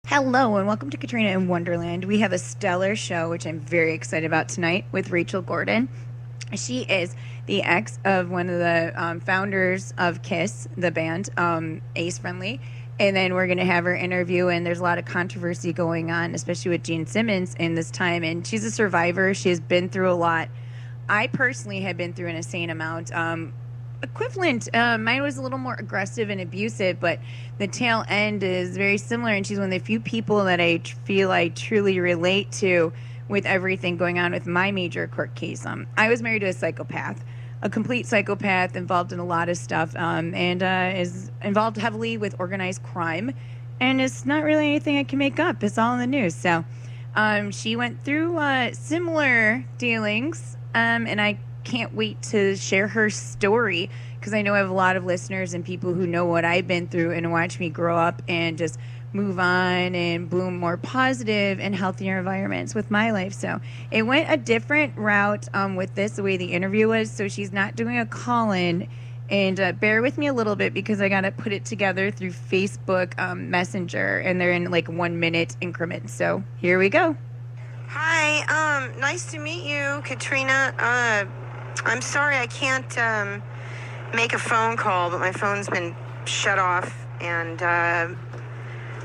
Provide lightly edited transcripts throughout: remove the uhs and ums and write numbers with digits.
Hello and welcome to Katrina in Wonderland. We have a stellar show, which I'm very excited about tonight with Rachael Gordon. She is the ex of one of the founders of Kiss, the band, Ace Friendly. And then we're going to have her interview, and there's a lot of controversy going on, especially with Gene Simmons in this time. And she's a survivor. She has been through a lot. I personally have been through an insane amount. Equivalent. Mine was a little more aggressive and abusive, but the tail end is very similar. And she's one of the few people that I feel I truly relate to with everything going on with my major court case. I was married to a psychopath, a complete psychopath, involved in a lot of stuff, and is involved heavily with organized crime. And it's not really anything I can make up. It's all in the news. So she went through similar dealings, and I can't wait to share her story because I know I have a lot of listeners and people who know what I've been through and watch me grow up and just move on and bloom more positive and healthier environments with my life. So it went a different route with this, the way the interview was. So she's not doing a call-in. And bear with me a little bit because I got to put it together through Facebook Messenger, and they're in like 1 minute increments. So here we go. Hi, nice to meet you, Katrina. I'm sorry I can't make a phone call, but my phone's been shut off, and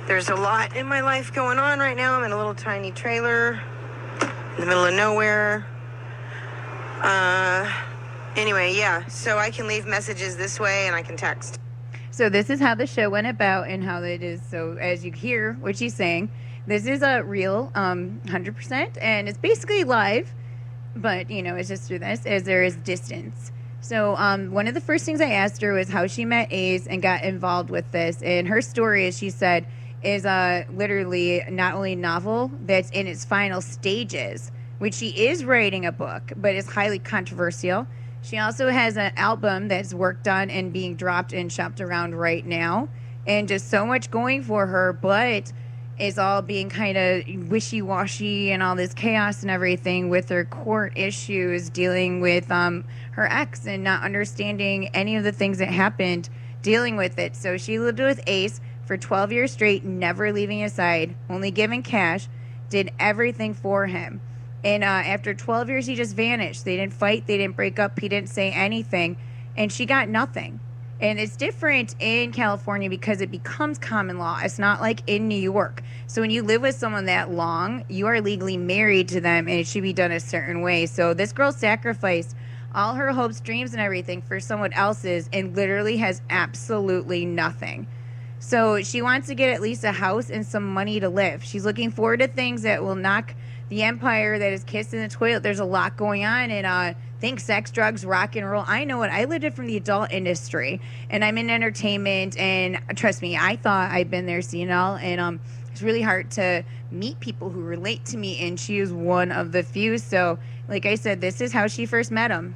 there's a lot in my life going on right now. I'm in a little tiny trailer in the middle of nowhere. Anyway, yeah, so I can leave messages this way, and I can text. So this is how the show went about and how it is. So as you hear what she's saying, this is a real 100%, and it's basically live. But, it's just through this, as there is distance. So one of the first things I asked her was how she met Ace and got involved with this. And her story, as she said, is literally not only a novel that's in its final stages, which she is writing a book, but it's highly controversial. She also has an album that's worked on and being dropped and shopped around right now. And just so much going for her, but is all being kind of wishy-washy and all this chaos and everything with her court issues, dealing with her ex and not understanding any of the things that happened, dealing with it. So she lived with Ace for 12 years straight, never leaving his side, only giving cash, did everything for him. And after 12 years, he just vanished. They didn't fight. They didn't break up. He didn't say anything. And she got nothing. And it's different in California because it becomes common law. It's not like in New York. So when you live with someone that long, you are legally married to them, and it should be done a certain way. So this girl sacrificed all her hopes, dreams, and everything for someone else's and literally has absolutely nothing. So she wants to get at least a house and some money to live. She's looking forward to things that will knock the empire that is kissed in the toilet. There's a lot going on, and think sex, drugs, rock and roll. I know it. I lived it from the adult industry, and I'm in entertainment, and trust me, I thought I'd been there, seen it all, and it's really hard to meet people who relate to me, and she is one of the few. So, like I said, this is how she first met him.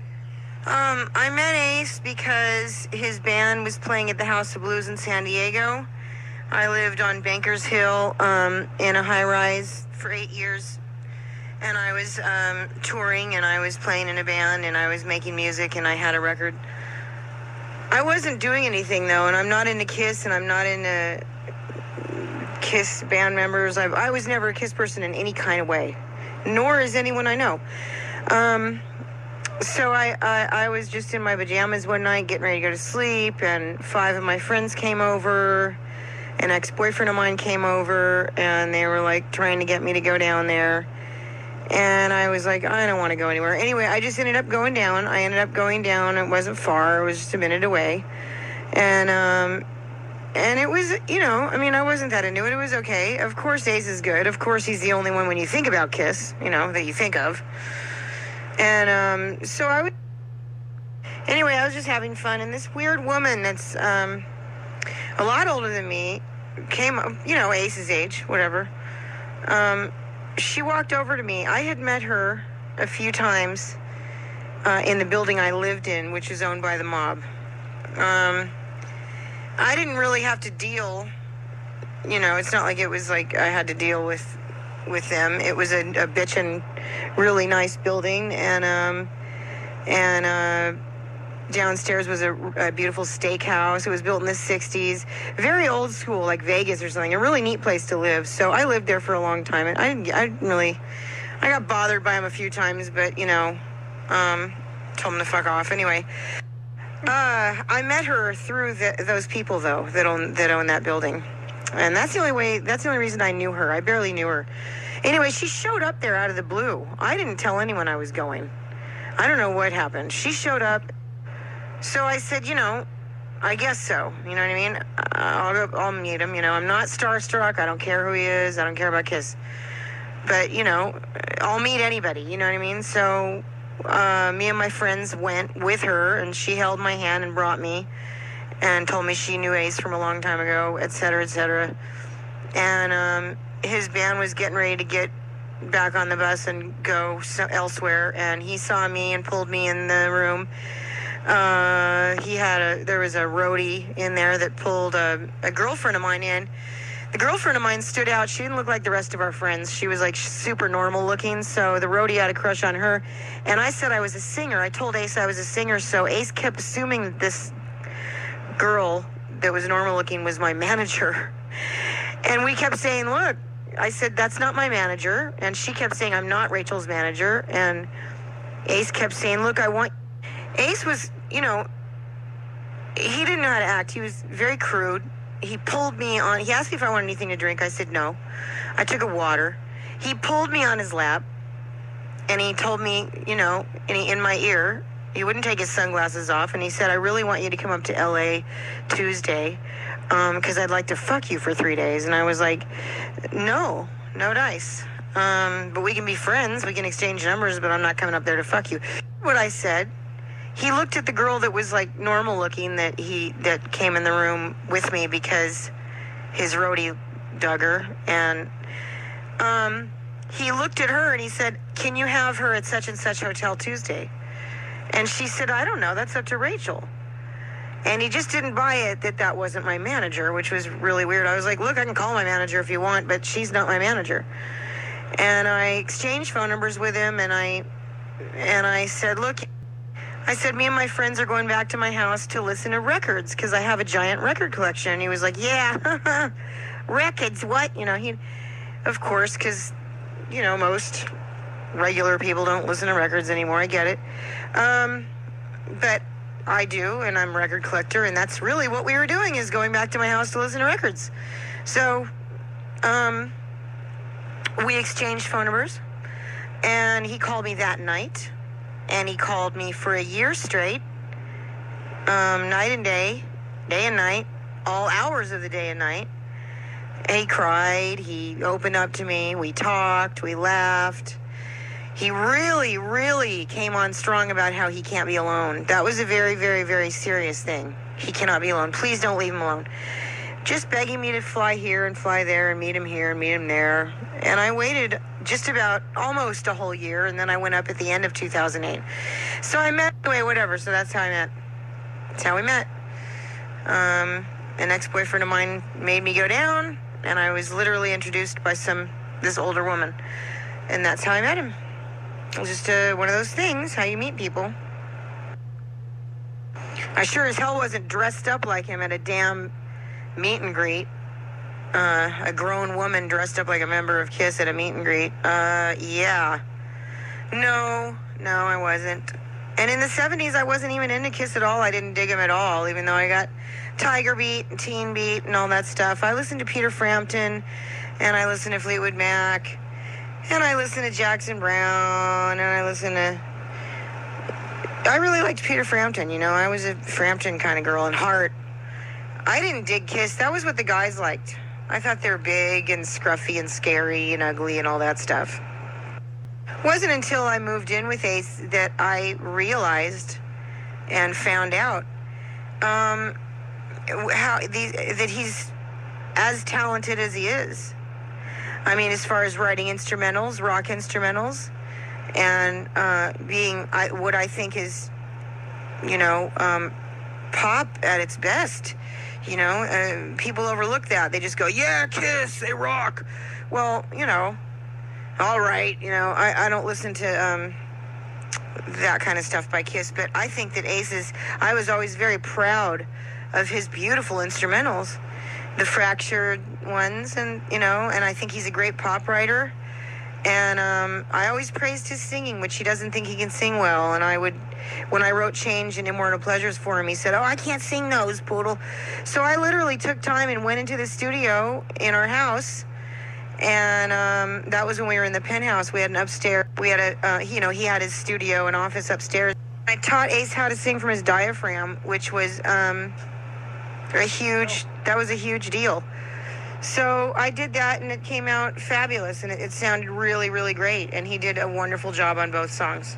I met Ace because his band was playing at the House of Blues in San Diego. I lived on Bankers Hill in a high-rise for 8 years. And I was touring, and I was playing in a band, and I was making music, and I had a record. I wasn't doing anything, though, and I'm not into Kiss, and I'm not into Kiss band members. I was never a Kiss person in any kind of way, nor is anyone I know. So I was just in my pajamas one night getting ready to go to sleep, and 5 of my friends came over. An ex-boyfriend of mine came over, and they were, like, trying to get me to go down there. And I was like, I don't want to go anywhere. Anyway, I just ended up going down. It wasn't far. It was just a minute away. And it was, I wasn't that into it. It was okay. Of course, Ace is good. Of course, he's the only one when you think about Kiss, that you think of. And anyway, I was just having fun. And this weird woman that's a lot older than me came up, Ace's age, whatever. She walked over to me. I had met her a few times in the building I lived in, which is owned by the mob. I didn't really have to deal, it's not like it was like I had to deal with them. It was a bitchin' really nice building, and downstairs was a beautiful steakhouse. It was built in the 60s. Very old school, like Vegas or something. A really neat place to live. So I lived there for a long time. And I got bothered by him a few times, but, told him to fuck off. Anyway, I met her through those people, though, that own that building. And that's the only reason I knew her. I barely knew her. Anyway, she showed up there out of the blue. I didn't tell anyone I was going. I don't know what happened. She showed up. So I said, I guess so. You know what I mean? I'll meet him. I'm not starstruck. I don't care who he is. I don't care about Kiss. But, I'll meet anybody. You know what I mean? So me and my friends went with her, and she held my hand and brought me and told me she knew Ace from a long time ago, et cetera, et cetera. And his band was getting ready to get back on the bus and go elsewhere, and he saw me and pulled me in the room. There was a roadie in there that pulled a girlfriend of mine in. The girlfriend of mine stood out. She didn't look like the rest of our friends. She was like super normal looking, so the roadie had a crush on her. And I said I was a singer. I told Ace I was a singer, so Ace kept assuming that this girl that was normal looking was my manager. And we kept saying, look, I said, that's not my manager. And she kept saying, I'm not Rachel's manager. And Ace kept saying, look, Ace was, he didn't know how to act. He was very crude. He pulled me on. He asked me if I wanted anything to drink. I said no. I took a water. He pulled me on his lap, and he told me, in my ear, he wouldn't take his sunglasses off, and he said, I really want you to come up to L.A. Tuesday, because I'd like to fuck you for 3 days. And I was like, no dice. But we can be friends. We can exchange numbers, but I'm not coming up there to fuck you. What I said. He looked at the girl that was like normal looking that came in the room with me because his roadie dug her, and he looked at her and he said, can you have her at such and such hotel Tuesday? And she said, I don't know, that's up to Rachel. And he just didn't buy it that wasn't my manager, which was really weird. I was like, look, I can call my manager if you want, but she's not my manager. And I exchanged phone numbers with him, and I said, look, me and my friends are going back to my house to listen to records because I have a giant record collection. And he was like, yeah, records, what? Of course, because, most regular people don't listen to records anymore. I get it. But I do, and I'm a record collector, and that's really what we were doing, is going back to my house to listen to records. So we exchanged phone numbers, and he called me that night. And he called me for a year straight, night and day and night, all hours of the day and night. And he cried. He opened up to me. We talked. We laughed. He really, really came on strong about how he can't be alone. That was a very, very, very serious thing. He cannot be alone. Please don't leave him alone. Just begging me to fly here and fly there and meet him here and meet him there. And I waited just about almost a whole year, and then I went up at the end of 2008. So I met, anyway, whatever, so that's how I met. That's how we met. An ex-boyfriend of mine made me go down, and I was literally introduced by this older woman. And that's how I met him. It was just one of those things, how you meet people. I sure as hell wasn't dressed up like him at a damn meet and greet. A grown woman dressed up like a member of Kiss at a meet and greet. Yeah. No, I wasn't. And in the 70s, I wasn't even into Kiss at all. I didn't dig him at all, even though I got Tiger Beat and Teen Beat and all that stuff. I listened to Peter Frampton, and I listened to Fleetwood Mac, and I listened to Jackson Browne, and I really liked Peter Frampton, I was a Frampton kind of girl in heart. I didn't dig Kiss. That was what the guys liked. I thought they were big and scruffy and scary and ugly and all that stuff. It wasn't until I moved in with Ace that I realized and found out that he's as talented as he is. I mean, as far as writing instrumentals, rock instrumentals, and being what I think is, pop at its best. People overlook that. They just go, yeah, Kiss, they rock. Well, all right. I don't listen to that kind of stuff by Kiss. But I think that I was always very proud of his beautiful instrumentals, the fractured ones, and and I think he's a great pop writer. And I always praised his singing, which he doesn't think he can sing well. And when I wrote Change and Immortal Pleasures for him, he said, "Oh, I can't sing those, Poodle." So I literally took time and went into the studio in our house. And that was when we were in the penthouse. We had an upstairs. We had he had his studio and office upstairs. I taught Ace how to sing from his diaphragm, which was that was a huge deal. So I did that, and it came out fabulous, and it sounded really, really great. And he did a wonderful job on both songs.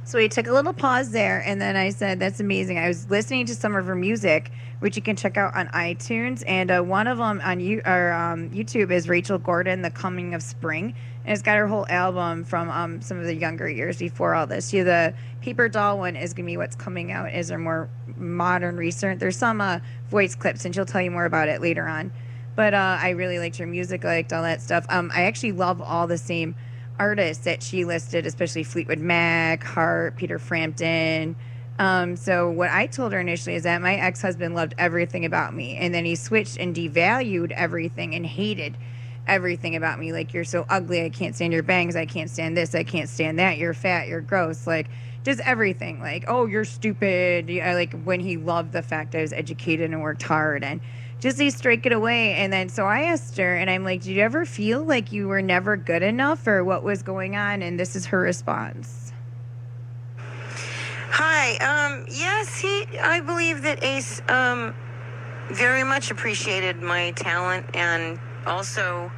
So we took a little pause there, and then I said, "That's amazing." I was listening to some of her music, which you can check out on iTunes, and one of them on YouTube is Rachael Gordon, "The Coming of Spring," and it's got her whole album from some of the younger years before all this. The Paper Doll one is gonna be what's coming out as her more modern, recent. There's some voice clips, and she'll tell you more about it later on. But I really liked her music. I liked all that stuff. I actually love all the same artists that she listed, especially Fleetwood Mac, Hart, Peter Frampton. So what I told her initially is that my ex-husband loved everything about me, and then he switched and devalued everything and hated everything about me. Like, "You're so ugly, I can't stand your bangs, I can't stand this, I can't stand that, you're fat, you're gross," like just everything. Like, "Oh, you're stupid." Like when he loved the fact I was educated and worked hard, and just he strike it away. And then so I asked her, and I'm like, "Did you ever feel like you were never good enough, or what was going on?" And this is her response. Hi. Yes, I believe that Ace very much appreciated my talent, and also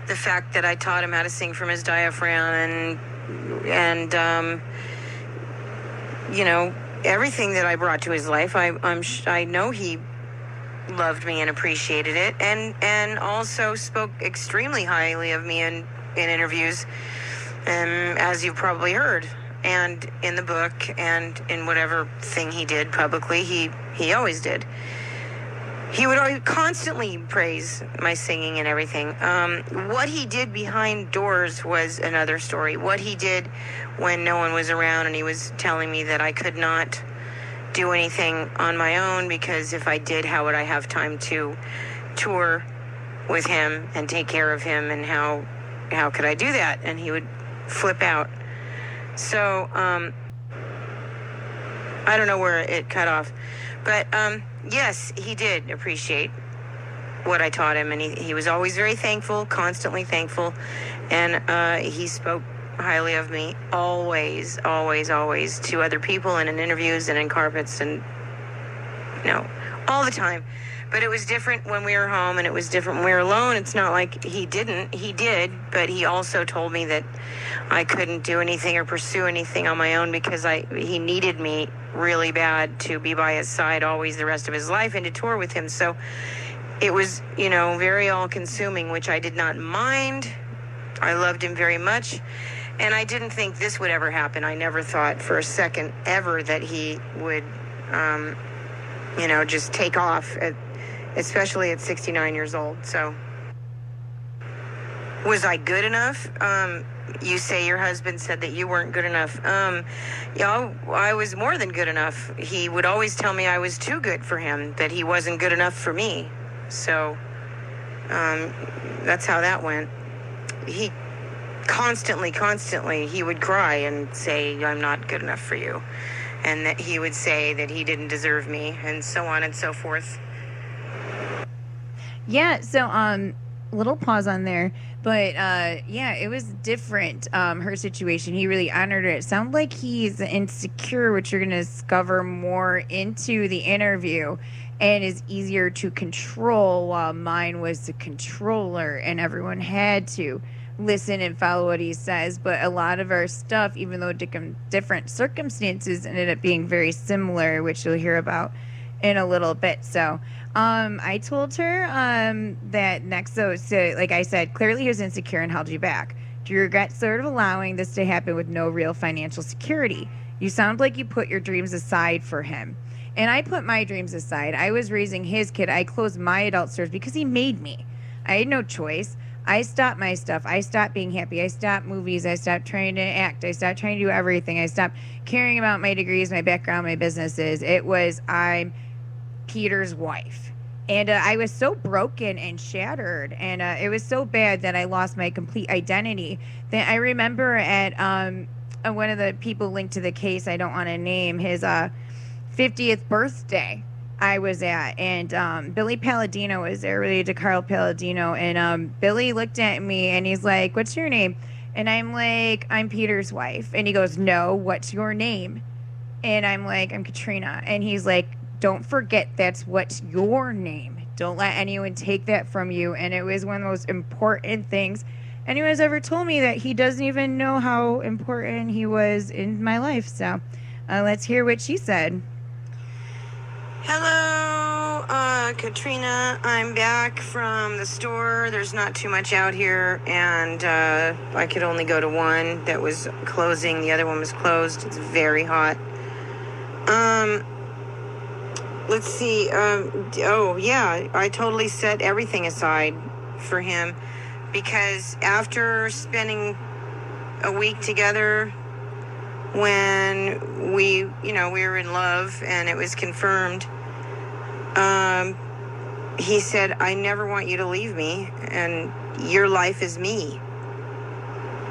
the fact that I taught him how to sing from his diaphragm, and everything that I brought to his life. I know he loved me and appreciated it, and also spoke extremely highly of me in interviews, as you've probably heard, and in the book, and in whatever thing he did publicly. He always did. He would always constantly praise my singing and everything. What he did behind doors was another story. What he did when no one was around, and he was telling me that I could not do anything on my own, because if I did, how would I have time to tour with him and take care of him, and how could I do that? And he would flip out. So I don't know where it cut off, but yes, he did appreciate what I taught him, and he was always very thankful, constantly thankful, and he spoke highly of me, always, always, always, to other people, and in interviews and in carpets, and all the time. But it was different when we were home, and it was different when we were alone. It's not like he didn't. He did, but he also told me that I couldn't do anything or pursue anything on my own, because he needed me really bad to be by his side always the rest of his life, and to tour with him. So it was, very all-consuming, which I did not mind. I loved him very much. And I didn't think this would ever happen. I never thought for a second ever that he would, just take off, especially at 69 years old. So, was I good enough? You say your husband said that you weren't good enough. I was more than good enough. He would always tell me I was too good for him, that he wasn't good enough for me. So, that's how that went. He constantly he would cry and say, "I'm not good enough for you," and that he would say that he didn't deserve me, and so on and so forth. Yeah, so little pause on there, but it was different. Her situation, he really honored it. It sounded like he's insecure, which you're gonna discover more into the interview, and is easier to control, while mine was the controller, and everyone had to listen and follow what he says. But a lot of our stuff, even though different circumstances, ended up being very similar, which you'll hear about in a little bit. So I told her that next, so like I said, clearly he was insecure and held you back. Do you regret sort of allowing this to happen with no real financial security? You sound like you put your dreams aside for him. And I put my dreams aside. I was raising his kid. I closed my adult stores because he made me. I had no choice. I stopped my stuff. I stopped being happy. I stopped movies. I stopped trying to act. I stopped trying to do everything. I stopped caring about my degrees, my background, my businesses. It was, I'm Peter's wife. And I was so broken and shattered. And it was so bad that I lost my complete identity. That I remember at one of the people linked to the case, I don't want to name, his 50th birthday I was at. And Billy Palladino was there, related to Carl Palladino. And Billy looked at me and he's like, "What's your name?" And I'm like, "I'm Peter's wife." And he goes, "No, what's your name?" And I'm like, "I'm Katrina." And he's like, "Don't forget that's what's your name. Don't let anyone take that from you." And it was one of the most important things anyone's ever told me, that he doesn't even know how important he was in my life. So let's hear what she said. Hello, Katrina. I'm back from the store. There's not too much out here, and I could only go to one that was closing. The other one was closed. It's very hot. Let's see. Oh, yeah, I totally set everything aside for him, because after spending a week together, when we were in love and it was confirmed, he said, "I never want you to leave me, and your life is me.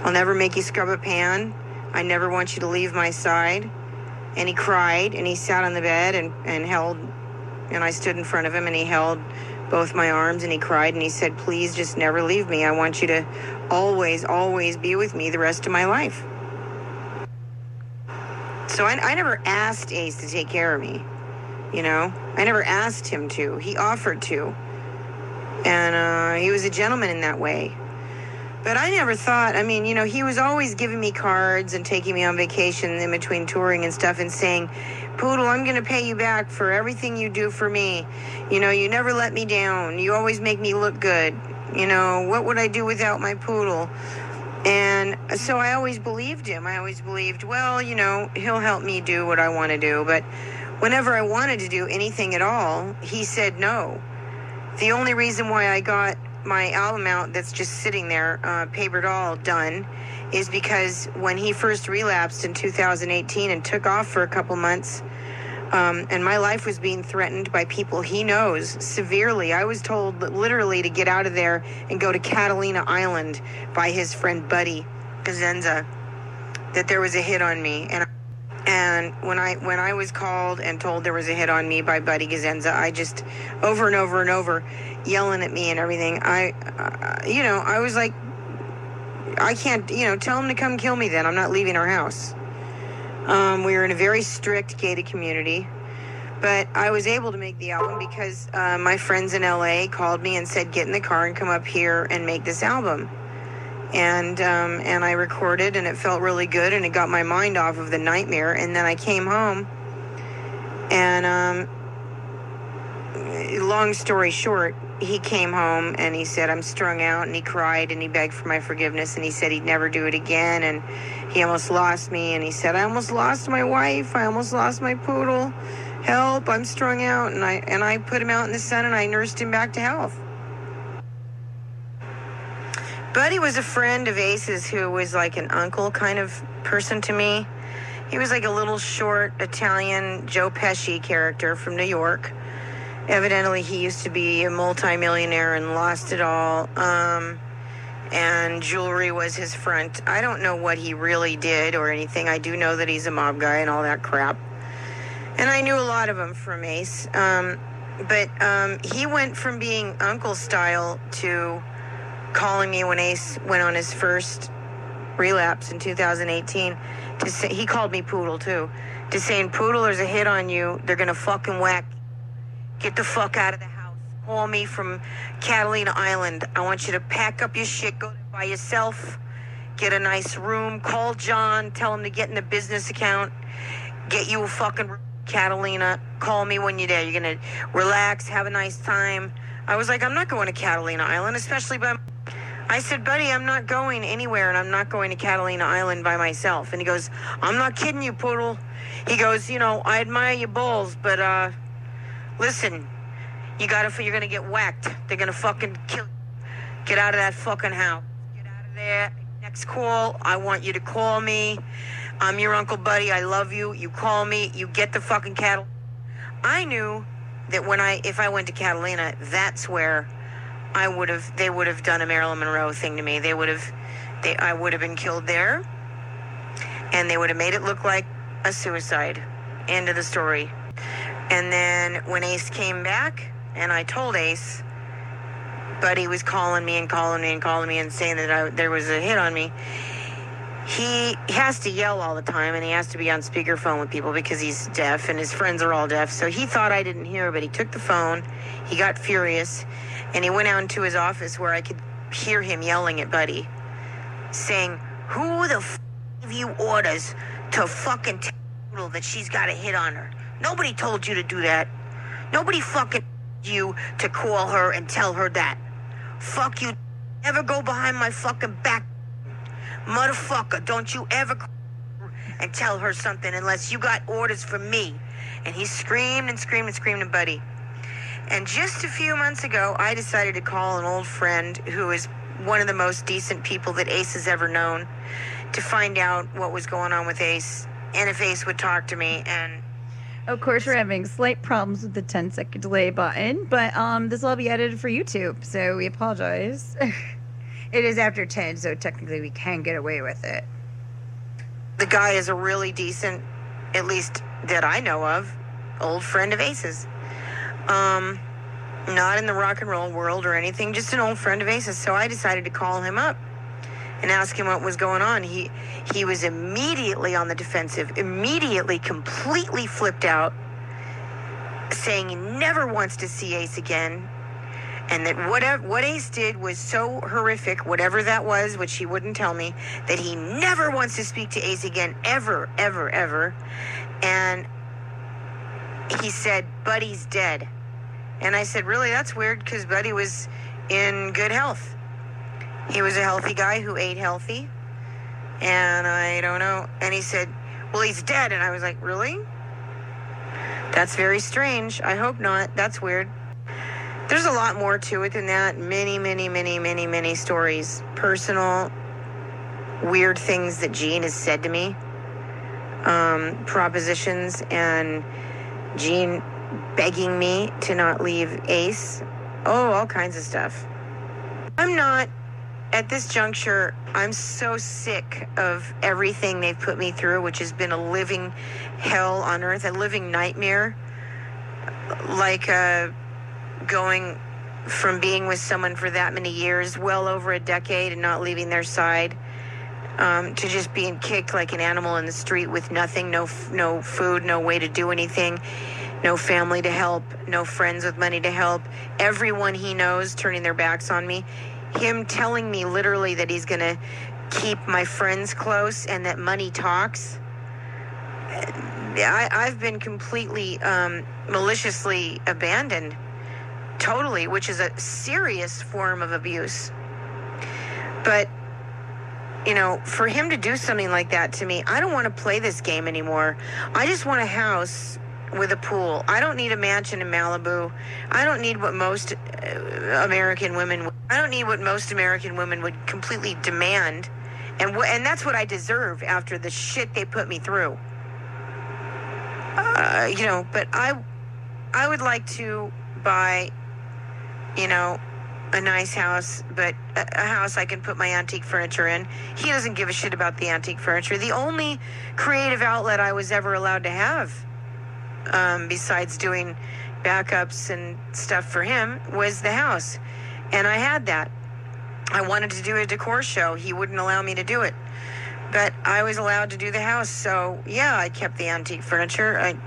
I'll never make you scrub a pan. I never want you to leave my side." And he cried, and he sat on the bed and held, and I stood in front of him, and he held both my arms, and he cried, and he said, "Please just never leave me. I want you to always, always be with me the rest of my life." So I never asked Ace to take care of me, I never asked him to. He offered to. And he was a gentleman in that way. But I never thought, he was always giving me cards and taking me on vacation in between touring and stuff and saying, "Poodle, I'm going to pay you back for everything you do for me. You never let me down. You always make me look good. What would I do without my Poodle?" And so I always believed him. I always believed, well, he'll help me do what I want to do. But whenever I wanted to do anything at all, he said no. The only reason why I got my album out that's just sitting there, Paper Doll, done, is because when he first relapsed in 2018 and took off for a couple months, and my life was being threatened by people he knows severely. I was told literally to get out of there and go to Catalina Island by his friend Buddy Gazenza, that there was a hit on me. And when I was called and told there was a hit on me by Buddy Gazenza, I just, over and over and over, yelling at me and everything, I was like, I can't, tell him to come kill me then. I'm not leaving our house. We were in a very strict gated community, but I was able to make the album because my friends in LA called me and said, "Get in the car and come up here and make this album." And I recorded, and it felt really good, and it got my mind off of the nightmare. And then I came home, and long story short, he came home and he said, "I'm strung out," and he cried and he begged for my forgiveness, and he said he'd never do it again, and he almost lost me, and he said, "I almost lost my wife, I almost lost my Poodle, help, I'm strung out." And I put him out in the sun, and I nursed him back to health. Buddy was a friend of Ace's who was like an uncle kind of person to me. He was like a little short Italian Joe Pesci character from New York. Evidently, he used to be a multimillionaire and lost it all. And jewelry was his front. I don't know what he really did or anything. I do know that he's a mob guy and all that crap. And I knew a lot of them from Ace. But he went from being uncle style to calling me when Ace went on his first relapse in 2018. To say, he called me Poodle too. To saying, "Poodle, there's a hit on you. They're going to fucking whack. Get the fuck out of the house. Call me from Catalina Island. I want you to pack up your shit, go by yourself, get a nice room, call John, tell him to get in the business account, get you a fucking Catalina, call me when you're there. You're going to relax, have a nice time." I was like, "I'm not going to Catalina Island, especially by..." I said, "Buddy, I'm not going anywhere, and I'm not going to Catalina Island by myself." And he goes, "I'm not kidding you, Poodle." He goes, "I admire your balls, but, listen, you're going to get whacked. They're going to fucking kill you. Get out of that fucking house. Get out of there. Next call, I want you to call me. I'm your Uncle Buddy. I love you. You call me. You get the fucking cattle. I knew that if I went to Catalina, that's where they would have done a Marilyn Monroe thing to me. I would have been killed there, and they would have made it look like a suicide. End of the story. And then when Ace came back, and I told Ace, Buddy was calling me and saying that there was a hit on me. He has to yell all the time, and he has to be on speakerphone with people because he's deaf, and his friends are all deaf. So he thought I didn't hear, but he took the phone. He got furious, and he went out into his office where I could hear him yelling at Buddy, saying, "Who the f*** gave you orders to fucking tell that she's got a hit on her? Nobody told you to do that. Nobody fucking you to call her and tell her that. Fuck you. Ever go behind my fucking back, motherfucker. Don't you ever call her and tell her something unless you got orders from me." And he screamed and screamed and screamed at Buddy. And just a few months ago, I decided to call an old friend who is one of the most decent people that Ace has ever known to find out what was going on with Ace and if Ace would talk to me. And Of course, we're having slight problems with the 10-second delay button, but this will all be edited for YouTube, so we apologize. It is after 10, so technically we can get away with it. the guy is a really decent, at least that I know of, old friend of Ace's. Not in the rock and roll world or anything, just an old friend of Ace's. So I decided to call him up and ask him what was going on. He was immediately on the defensive, immediately completely flipped out, saying he never wants to see Ace again, and that what Ace did was so horrific, whatever that was, which he wouldn't tell me, that he never wants to speak to Ace again, ever, ever, ever. And he said, Buddy's dead. And I said, really? That's weird, because Buddy was in good health. He was a healthy guy who ate healthy. And I don't know. And he said, well, he's dead. And I was like, really? That's very strange. I hope not. That's weird. There's a lot more to it than that. Many, many, many, many, many stories. Personal, weird things that Gene has said to me. Propositions, and Gene begging me to not leave Ace. Oh, all kinds of stuff. I'm not, at this juncture, I'm so sick of everything they've put me through, which has been a living hell on earth, a living nightmare. Like going from being with someone for that many years, well over a decade, and not leaving their side, to just being kicked like an animal in the street with nothing, no food, no way to do anything, no family to help, no friends with money to help, everyone he knows turning their backs on me, him telling me literally that he's going to keep my friends close and that money talks. I've been completely maliciously abandoned, totally, which is a serious form of abuse. But, you know, for him to do something like that to me, I don't want to play this game anymore. I just want a house with a pool. I don't need a mansion in Malibu. I don't need what most American women would completely demand, and that's what I deserve after the shit they put me through. But I would like to buy, a nice house, but a house I can put my antique furniture in. He doesn't give a shit about the antique furniture. The only creative outlet I was ever allowed to have, besides doing backups and stuff for him, was the house. And I had that. I wanted to do a decor show. He wouldn't allow me to do it. But I was allowed to do the house. So, yeah, I kept the antique furniture, and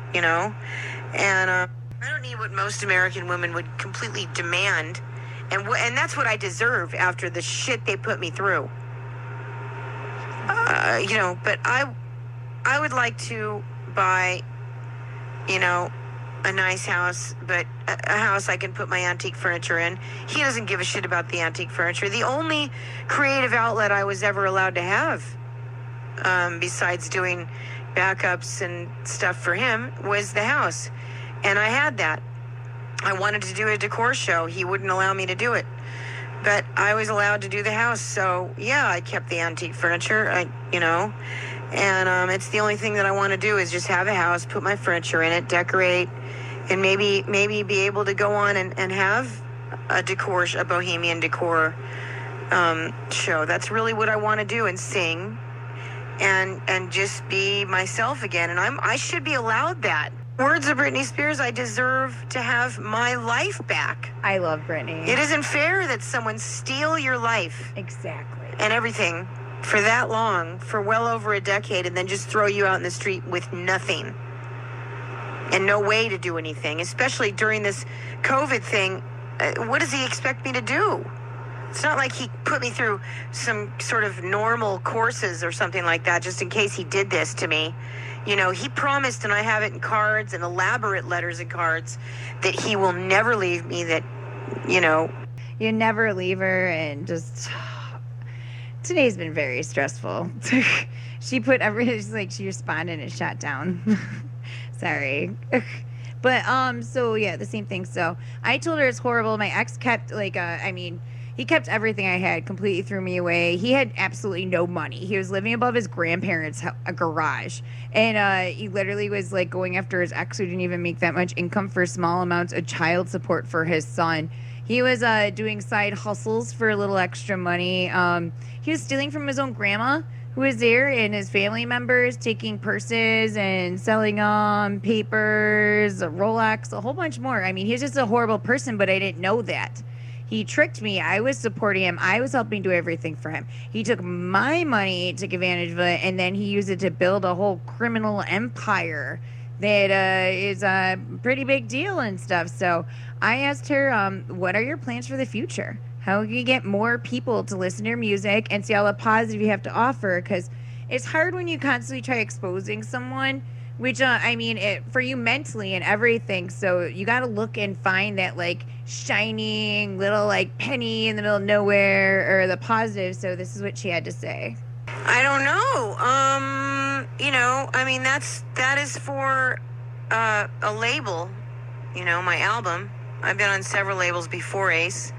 I don't need what most American women would completely demand. And that's what I deserve after the shit they put me through. But I would like to buy, a nice house, but a house I can put my antique furniture in. He doesn't give a shit about the antique furniture. The only creative outlet I was ever allowed to have, besides doing backups and stuff for him, was the house. And I had that. I wanted to do a decor show. He wouldn't allow me to do it. but I was allowed to do the house. So yeah, I kept the antique furniture, and it's the only thing that I want to do is just have a house, put my furniture in it, decorate, and maybe be able to go on and have a bohemian decor show. That's really what I want to do, and sing and just be myself again. And I should be allowed that. Words of Britney Spears, I deserve to have my life back. I love Britney. It isn't fair that someone steal your life. Exactly. And everything for that long, for well over a decade, and then just throw you out in the street with nothing. And no way to do anything, especially during this COVID thing. What does he expect me to do? It's not like he put me through some sort of normal courses or something like that just in case he did this to me. He promised, and I have it in cards and elaborate letters and cards, that he will never leave me, that, You never leave her, and just... Today's been very stressful. She put everything, she responded and shut down. Sorry. But, so, yeah, the same thing. So, I told her it's horrible. My ex kept, he kept everything I had, completely threw me away. He had absolutely no money. He was living above his grandparents' garage. And he literally was, going after his ex, who didn't even make that much income, for small amounts of child support for his son. He was doing side hustles for a little extra money. He was stealing from his own grandma, who was there, and his family members, taking purses and selling papers, a Rolex, a whole bunch more. He's just a horrible person, but I didn't know that. He tricked me. I was supporting him. I was helping do everything for him. He took my money, took advantage of it, and then he used it to build a whole criminal empire that is a pretty big deal and stuff. So I asked her, what are your plans for the future? How can you get more people to listen to your music and see all the positive you have to offer? Because it's hard when you constantly try exposing someone, which, for you mentally and everything. So you got to look and find that, shining little, penny in the middle of nowhere, or the positive. So this is what she had to say. I don't know. That is for a label, my album. I've been on several labels before Ace.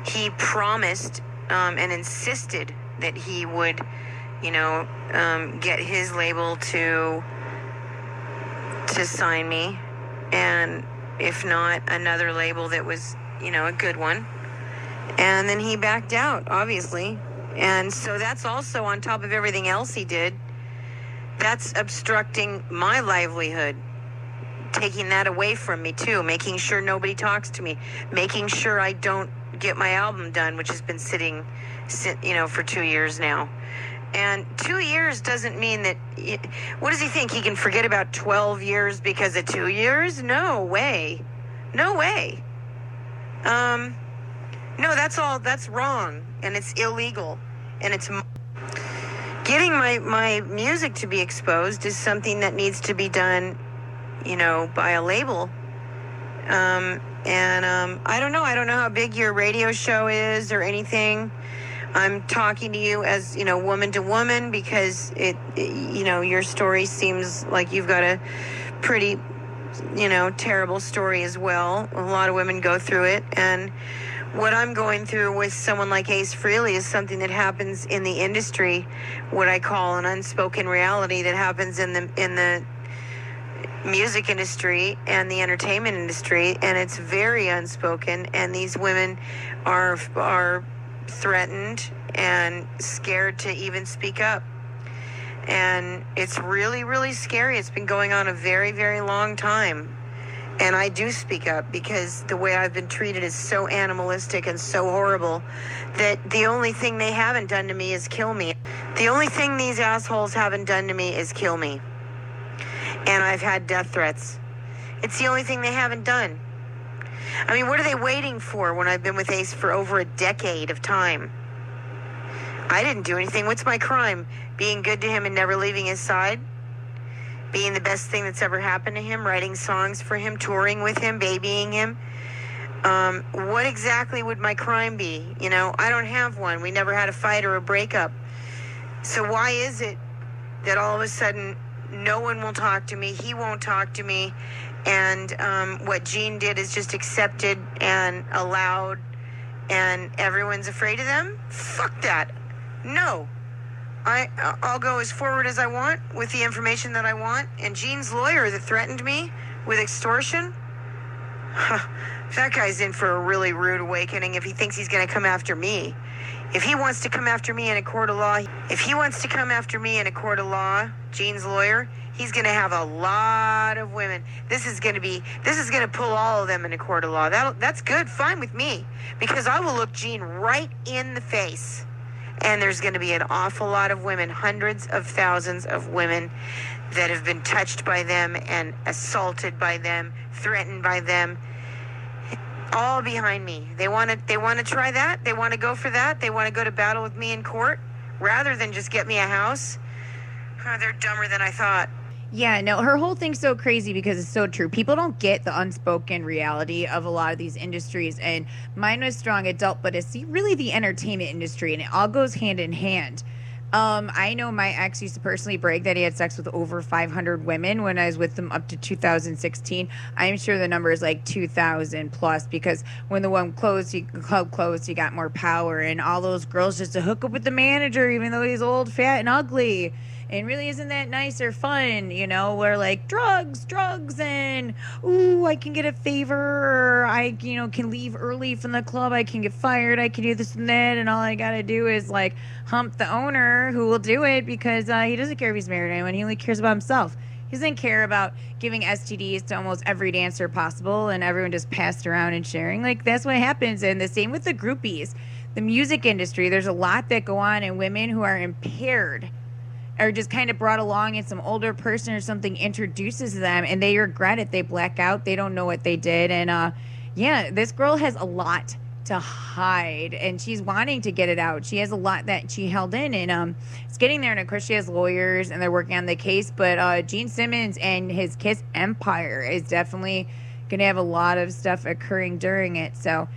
He promised and insisted that he would, get his label to sign me, and if not, another label that was, a good one. And then he backed out, obviously. And so that's also on top of everything else he did. That's obstructing my livelihood, taking that away from me too, making sure nobody talks to me, making sure I don't get my album done, which has been sitting, for 2 years now. And 2 years doesn't mean that... What does he think? He can forget about 12 years because of 2 years? No way. No way. No, that's wrong. And it's illegal. And it's... Getting my music to be exposed is something that needs to be done, by a label. I don't know. I don't know how big your radio show is or anything. I'm talking to you as, woman to woman, because your story seems like you've got a pretty, terrible story as well. A lot of women go through it. And what I'm going through with someone like Ace Frehley is something that happens in the industry, what I call an unspoken reality that happens in the music industry and the entertainment industry, and it's very unspoken, and these women are threatened and scared to even speak up. And it's really, really scary. It's been going on a very, very long time. And I do speak up because the way I've been treated is so animalistic and so horrible that the only thing they haven't done to me is kill me. The only thing these assholes haven't done to me is kill me. And I've had death threats. It's the only thing they haven't done. What are they waiting for when I've been with Ace for over a decade of time? I didn't do anything. What's my crime? Being good to him and never leaving his side? Being the best thing that's ever happened to him? Writing songs for him? Touring with him? Babying him? What exactly would my crime be? I don't have one. We never had a fight or a breakup. So why is it that all of a sudden no one will talk to me? He won't talk to me. And what Gene did is just accepted and allowed and everyone's afraid of them. Fuck that. No. I'll go as forward as I want with the information that I want. And Gene's lawyer that threatened me with extortion, that guy's in for a really rude awakening if he thinks he's going to come after me. If he wants to come after me in a court of law, Gene's lawyer, he's going to have a lot of women. This is going to pull all of them in a court of law. That's good, fine with me, because I will look Gene right in the face. And there's going to be an awful lot of women, hundreds of thousands of women that have been touched by them and assaulted by them, threatened by them, all behind me. They want to try that. They want to go for that. They want to go to battle with me in court rather than just get me a house. Oh, they're dumber than I thought. Yeah, no, her whole thing's so crazy because it's so true. People don't get the unspoken reality of a lot of these industries. And mine was strong adult, but it's really the entertainment industry, and it all goes hand in hand. I know my ex used to personally brag that he had sex with over 500 women when I was with him up to 2016. I'm sure the number is like 2,000 plus, because when the club closed, he got more power, and all those girls just to hook up with the manager, even though he's old, fat, and ugly. And really isn't that nice or fun, where like drugs, and, ooh, I can get a favor, or I, can leave early from the club, I can get fired, I can do this and that, and all I gotta do is like hump the owner who will do it because he doesn't care if he's married to anyone, he only cares about himself. He doesn't care about giving STDs to almost every dancer possible and everyone just passed around and sharing. Like, that's what happens. And the same with the groupies. The music industry, there's a lot that go on, and women who are impaired or just kind of brought along, and some older person or something introduces them and they regret it. They black out. They don't know what they did. And yeah, this girl has a lot to hide, and she's wanting to get it out. She has a lot that she held in, and it's getting there. And of course she has lawyers and they're working on the case, but Gene Simmons and his Kiss empire is definitely going to have a lot of stuff occurring during it. So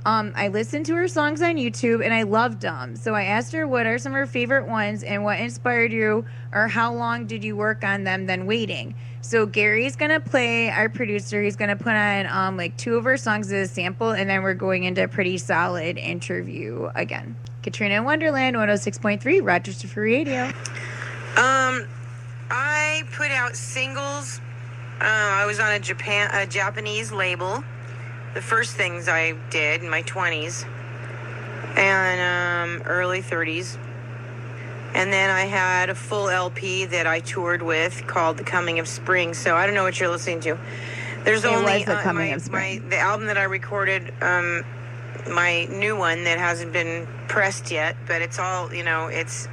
I listened to her songs on YouTube and I loved them. So I asked her what are some of her favorite ones and what inspired you, or how long did you work on them then waiting. So Gary's going to play, our producer, he's going to put on like 2 of her songs as a sample, and then we're going into a pretty solid interview again. Katrina Wonderland, 106.3, Rochester Free Radio. I put out singles. I was on a Japanese label. The first things I did in my 20s and early 30s. And then I had a full LP that I toured with called The Coming of Spring. So I don't know what you're listening to. There's only The Coming of Spring. The album that I recorded, my new one that hasn't been pressed yet, but it's all, it's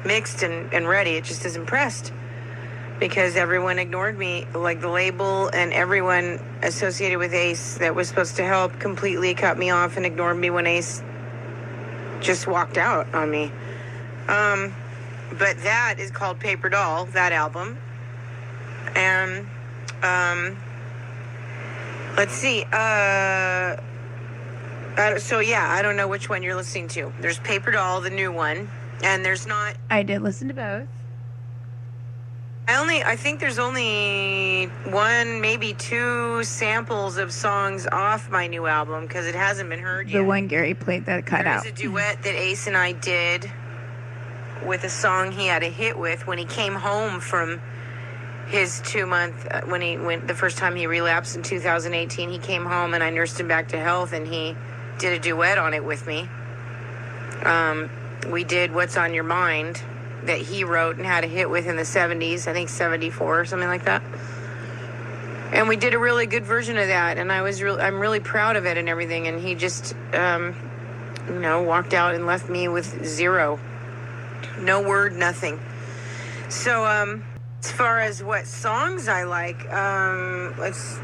mixed and ready. It just isn't pressed. Because everyone ignored me, like the label and everyone associated with Ace that was supposed to help completely cut me off and ignored me when Ace just walked out on me. But that is called Paper Doll, that album. And let's see. So yeah, I don't know which one you're listening to. There's Paper Doll, the new one, and there's not. I did listen to both. I think there's only 1, maybe 2 samples of songs off my new album because it hasn't been heard yet. The one Gary played that cut out. There's a duet that Ace and I did with a song he had a hit with when he came home from his 2-month, the first time he relapsed in 2018, he came home and I nursed him back to health, and he did a duet on it with me. We did What's on Your Mind, that he wrote and had a hit with in the 70s, I think 74 or something like that. And we did a really good version of that, and I'm really proud of it and everything. And he just, walked out and left me with 0. No word, nothing. So, as far as what songs I like, let's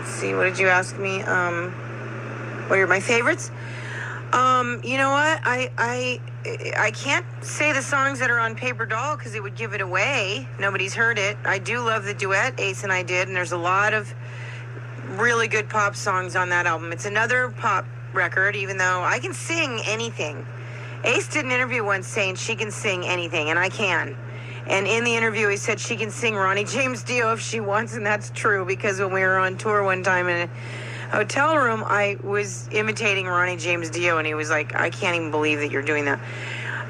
see, what did you ask me? What are my favorites? You know what? I can't say the songs that are on Paper Doll because it would give it away. Nobody's heard it. I do love the duet Ace and I did, and there's a lot of really good pop songs on that album. It's another pop record, even though I can sing anything. Ace did an interview once saying she can sing anything, and I can. And in the interview, he said she can sing Ronnie James Dio if she wants, and that's true, because when we were on tour one time, and hotel room, I was imitating Ronnie James Dio, and he was like, I can't even believe that you're doing that.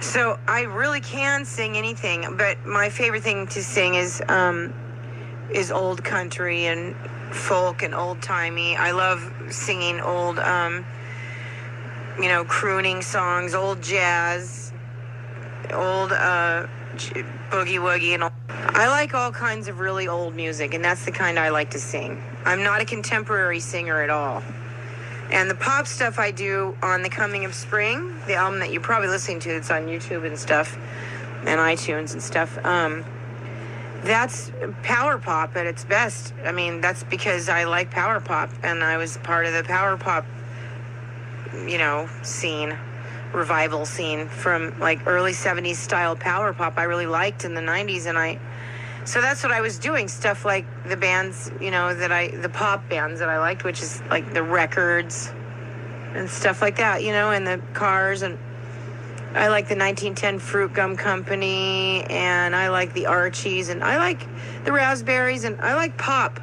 So I really can sing anything, but my favorite thing to sing is old country and folk and old timey. I love singing old, crooning songs, old jazz, old boogie woogie, and all. I like all kinds of really old music, and that's the kind I like to sing. I'm not a contemporary singer at all. And the pop stuff I do on The Coming of Spring, the album that you're probably listening to, it's on YouTube and stuff, and iTunes and stuff, that's power pop at its best. I mean, that's because I like power pop, and I was part of the power pop, scene, revival scene from like early 70s style power pop I really liked in the 90s, and so that's what I was doing, stuff like the bands, the pop bands that I liked, which is like the Records and stuff like that, and the Cars, and I like the 1910 Fruit Gum Company, and I like the Archies, and I like the Raspberries, and I like pop.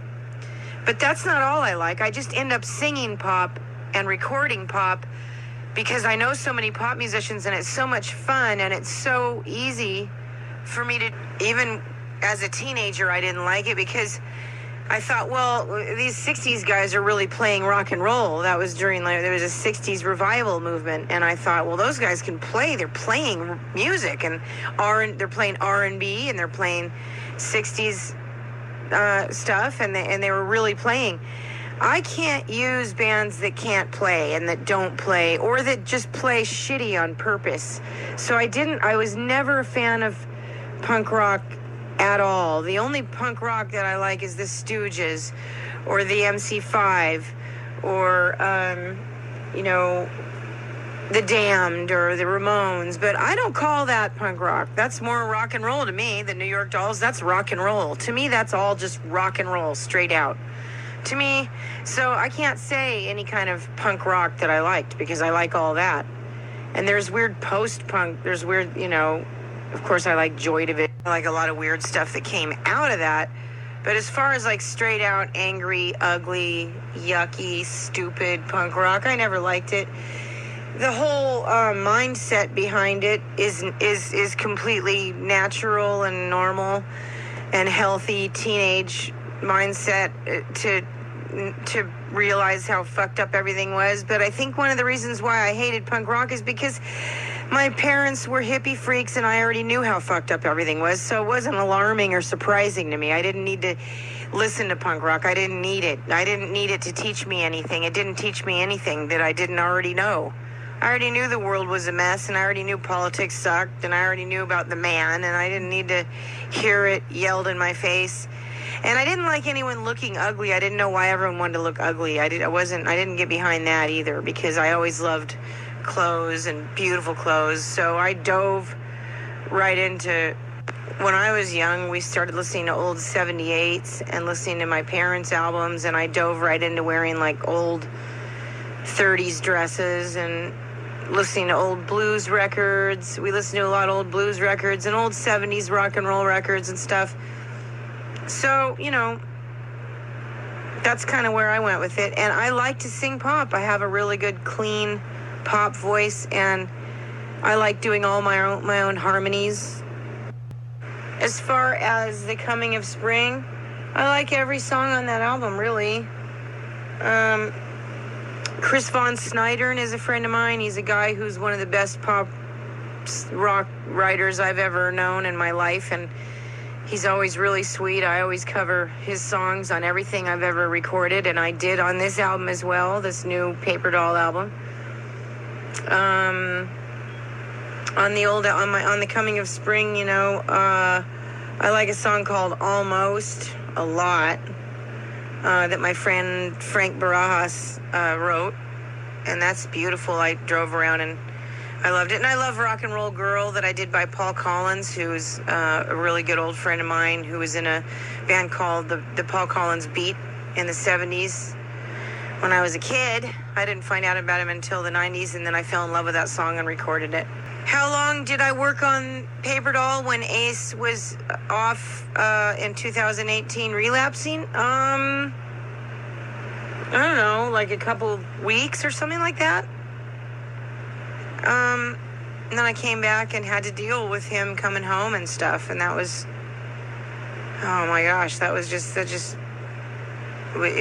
But that's not all I like. I just end up singing pop and recording pop because I know so many pop musicians, and it's so much fun, and it's so easy for me to, even as a teenager, I didn't like it because I thought, well, these 60s guys are really playing rock and roll. That was during, there was a 60s revival movement, and I thought, well, those guys can play. They're playing music, and they're playing R&B, and they're playing 60s stuff, and they were really playing. I can't use bands that can't play and that don't play, or that just play shitty on purpose. So I was never a fan of punk rock at all. The only punk rock that I like is the Stooges or the MC5 or, the Damned or the Ramones, but I don't call that punk rock. That's more rock and roll to me. The New York Dolls, that's rock and roll. To me, that's all just rock and roll, straight out. To me, so I can't say any kind of punk rock that I liked because I like all that. And there's weird post-punk, there's weird, of course I like Joy Division. I like a lot of weird stuff that came out of that. But as far as like straight out angry, ugly, yucky, stupid punk rock, I never liked it. The whole mindset behind it is completely natural and normal and healthy teenage mindset to realize how fucked up everything was. But I think one of the reasons why I hated punk rock is because my parents were hippie freaks, and I already knew how fucked up everything was, so it wasn't alarming or surprising to me. I didn't need to listen to punk rock. I didn't need it. I didn't need it to teach me anything. It didn't teach me anything that I didn't already know. I already knew the world was a mess, and I already knew politics sucked, and I already knew about the man, and I didn't need to hear it yelled in my face. And I didn't like anyone looking ugly. I didn't know why everyone wanted to look ugly. I didn't get behind that either, because I always loved clothes and beautiful clothes. So I dove right into, when I was young, we started listening to old 78s and listening to my parents' albums, and I dove right into wearing like old 30s dresses and listening to old blues records. We listened to a lot of old blues records and old 70s rock and roll records and stuff. So, that's kind of where I went with it. And I like to sing pop. I have a really good, clean pop voice, and I like doing all my own harmonies. As far as The Coming of Spring, I like every song on that album, really. Chris Von Snydern is a friend of mine. He's a guy who's one of the best pop rock writers I've ever known in my life, and he's always really sweet. I always cover his songs on everything I've ever recorded, and I did on this album as well, this new Paper Doll album. On The Coming of Spring, I like a song called Almost a lot, that my friend Frank Barajas wrote, and that's beautiful. I drove around and I loved it. And I love Rock and Roll Girl that I did by Paul Collins, who's a really good old friend of mine who was in a band called the Paul Collins Beat in the 70s. When I was a kid, I didn't find out about him until the 90s, and then I fell in love with that song and recorded it. How long did I work on Paper Doll when Ace was off in 2018 relapsing? I don't know, like a couple weeks or something like that. And then I came back and had to deal with him coming home and stuff, and that was, oh my gosh, it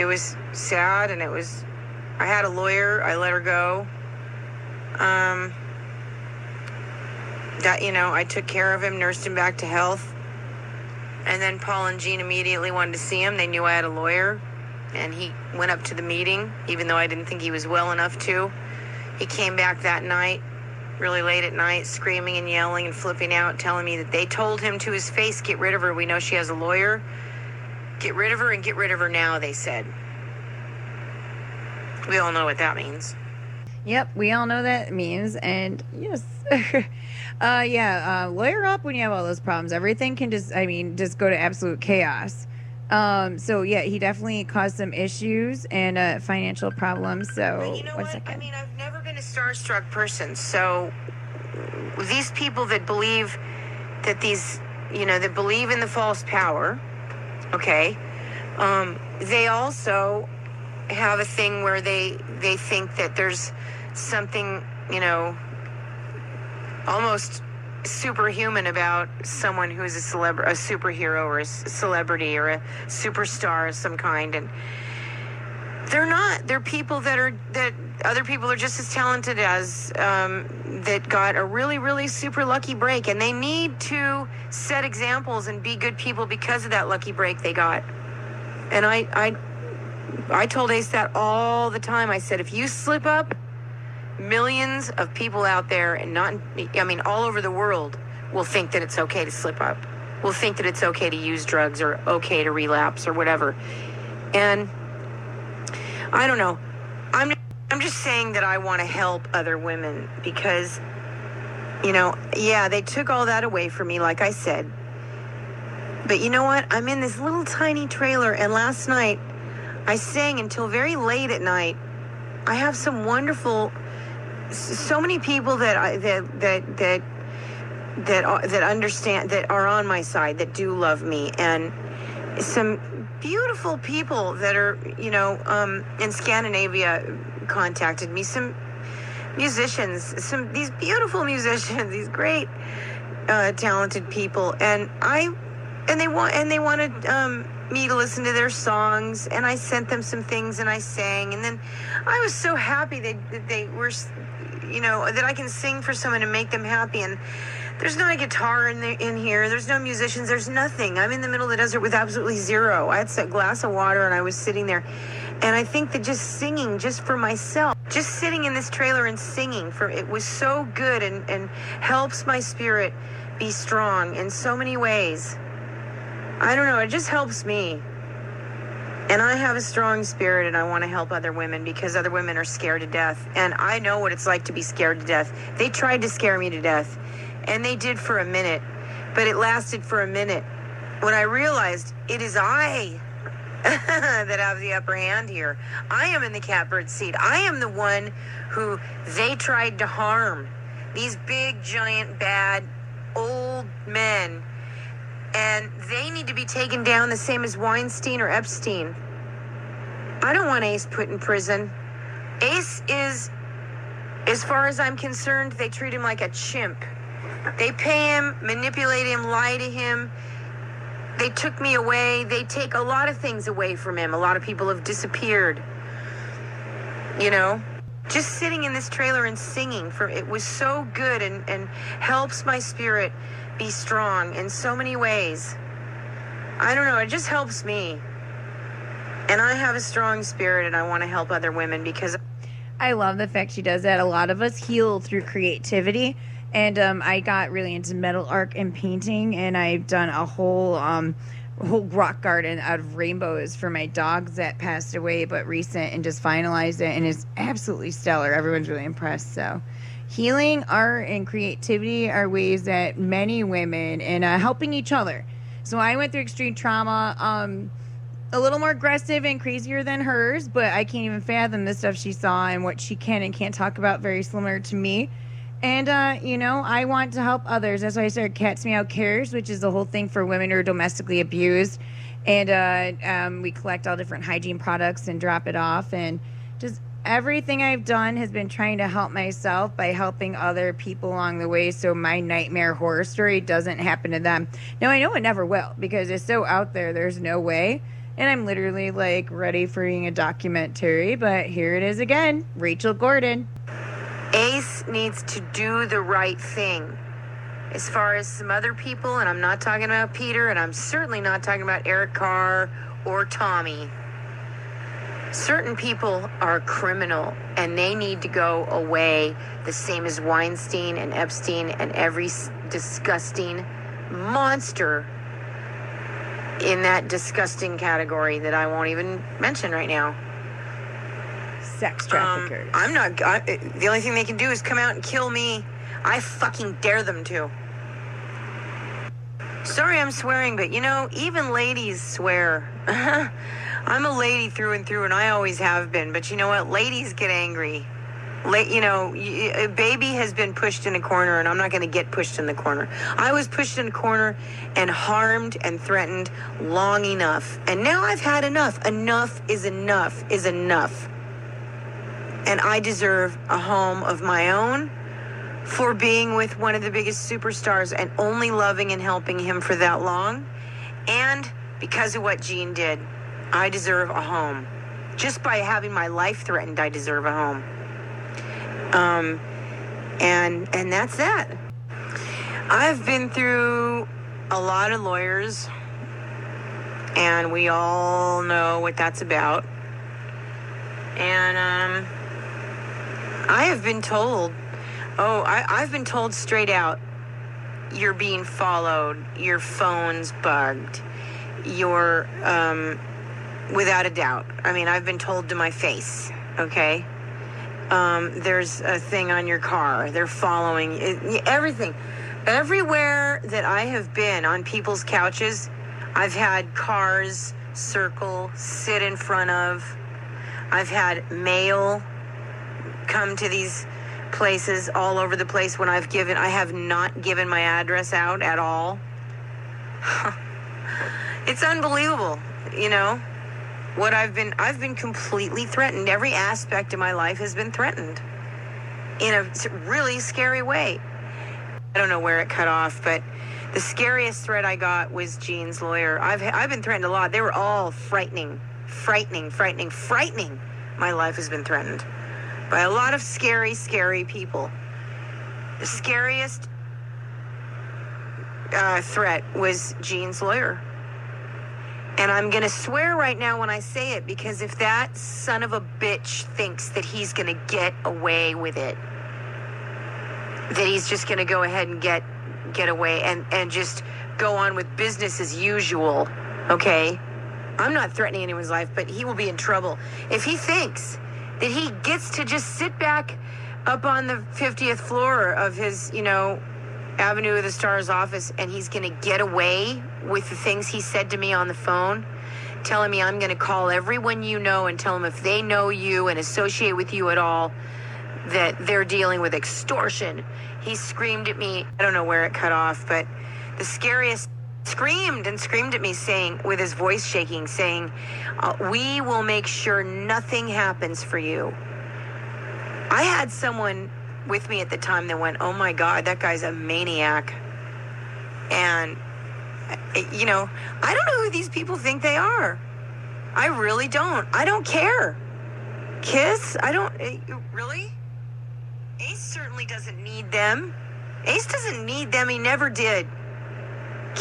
was sad, and I had a lawyer, I let her go. I took care of him, nursed him back to health. And then Paul and Jean immediately wanted to see him. They knew I had a lawyer. And he went up to the meeting, even though I didn't think he was well enough to. He came back that night, really late at night, screaming and yelling and flipping out, telling me that they told him to his face, get rid of her. We know she has a lawyer. Get rid of her, and get rid of her now, they said. We all know what that means. Yep, we all know that means, and yes. Lawyer up when you have all those problems. Everything can just go to absolute chaos. He definitely caused some issues and financial problems. So, but you know what? I've never been a starstruck person. So, these people that believe that that believe in the false power, okay, they also have a thing where they think that there's something, almost superhuman about someone who is a superhero or a celebrity or a superstar of some kind, and they're not. They're people that other people are just as talented as, that got a really, really super lucky break, and they need to set examples and be good people because of that lucky break they got. And I told Ace that all the time. I said, if you slip up, millions of people out there, and all over the world, will think that it's okay to slip up. Will think that it's okay to use drugs or okay to relapse or whatever. And I don't know. I'm just saying that I want to help other women because, they took all that away from me, like I said. But you know what? I'm in this little tiny trailer, and last night I sang until very late at night. I have some wonderful, so many people that understand, that are on my side, that do love me, and some beautiful people that are, in Scandinavia contacted me. Some musicians, these beautiful musicians, these great, talented people, and they wanted me to listen to their songs, and I sent them some things, and I sang, and then I was so happy that they were, that I can sing for someone and make them happy. And there's not a guitar in here. There's no musicians. There's nothing. I'm in the middle of the desert with absolutely zero. I had a glass of water, and I was sitting there, and I think that just singing, just for myself, just sitting in this trailer and singing, it was so good and helps my spirit be strong in so many ways. I don't know, it just helps me. And I have a strong spirit, and I want to help other women because other women are scared to death. And I know what it's like to be scared to death. They tried to scare me to death, and they did for a minute, but it lasted for a minute when I realized it is I that have the upper hand here. I am in the catbird seat. I am the one who they tried to harm. These big, giant, bad, old men. And they need to be taken down the same as Weinstein or Epstein. I don't want Ace put in prison. Ace is, as far as I'm concerned, they treat him like a chimp. They pay him, manipulate him, lie to him. They took me away. They take a lot of things away from him. A lot of people have disappeared. Just sitting in this trailer and singing, it was so good and helps my spirit be strong in so many ways. I don't know, it just helps me. And I have a strong spirit, and I want to help other women because I love the fact she does that. A lot of us heal through creativity, and I got really into metal art and painting, and I've done a whole rock garden out of rainbows for my dogs that passed away but recent, and just finalized it, and it's absolutely stellar. Everyone's really impressed. So healing, art, and creativity are ways that many women, and helping each other. So I went through extreme trauma, a little more aggressive and crazier than hers, but I can't even fathom the stuff she saw and what she can and can't talk about, very similar to me. And, I want to help others. That's why I started Cats Meow Cares, which is the whole thing for women who are domestically abused. And we collect all different hygiene products and drop it off. And just everything I've done has been trying to help myself by helping other people along the way so my nightmare horror story doesn't happen to them. Now, I know it never will because it's so out there, there's no way. And I'm literally like ready for being a documentary, but here it is again, Rachael Gordon. Ace needs to do the right thing. As far as some other people, and I'm not talking about Peter, and I'm certainly not talking about Eric Carr or Tommy. Certain people are criminal, and they need to go away, the same as Weinstein and Epstein and every disgusting monster in that disgusting category that I won't even mention right now. Sex traffickers. The only thing they can do is come out and kill me. I fucking dare them to. Sorry I'm swearing, but even ladies swear. I'm a lady through and through, and I always have been. But you know what? Ladies get angry. A baby has been pushed in a corner, and I'm not going to get pushed in the corner. I was pushed in a corner and harmed and threatened long enough. And now I've had enough. Enough is enough is enough. And I deserve a home of my own for being with one of the biggest superstars and only loving and helping him for that long. And because of what Gene did, I deserve a home. Just by having my life threatened, I deserve a home. And that's that. I've been through a lot of lawyers, and we all know what that's about. And I have been told, I've been told straight out, you're being followed, your phone's bugged, you're, without a doubt. I mean, I've been told to my face, okay? There's a thing on your car, they're following, everything. Everywhere that I have been on people's couches, I've had cars circle, sit in front of. I've had mail come to these places all over the place when I have not given my address out at all. It's unbelievable, what I've been completely threatened. Every aspect of my life has been threatened in a really scary way. I don't know where it cut off, but the scariest threat I got was Gene's lawyer. I've been threatened a lot. They were all frightening. My life has been threatened by a lot of scary people. The scariest threat was Gene's lawyer. And I'm going to swear right now when I say it, because if that son of a bitch thinks that he's going to get away with it, that he's just going to go ahead and get away and just go on with business as usual, okay? I'm not threatening anyone's life, but he will be in trouble. If he thinks that he gets to just sit back up on the 50th floor of his, Avenue of the Stars office, and he's going to get away with the things he said to me on the phone, telling me I'm going to call everyone and tell them if they know you and associate with you at all, that they're dealing with extortion. He screamed at me. I don't know where it cut off, but the scariest screamed at me, saying, with his voice shaking, saying, we will make sure nothing happens for you. I had someone with me at the time that went, oh my God, that guy's a maniac. And, I don't know who these people think they are. I really don't. I don't care. Kiss? Really? Ace certainly doesn't need them. Ace doesn't need them. He never did.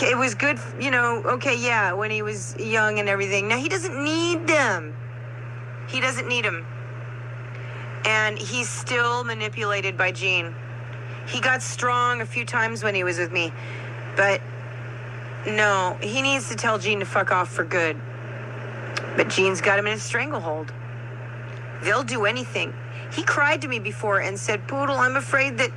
It was good, when he was young and everything. Now, he doesn't need them. He doesn't need them. And he's still manipulated by Gene. He got strong a few times when he was with me. But, no, he needs to tell Gene to fuck off for good. But Gene's got him in a stranglehold. They'll do anything. He cried to me before and said, Poodle, I'm afraid that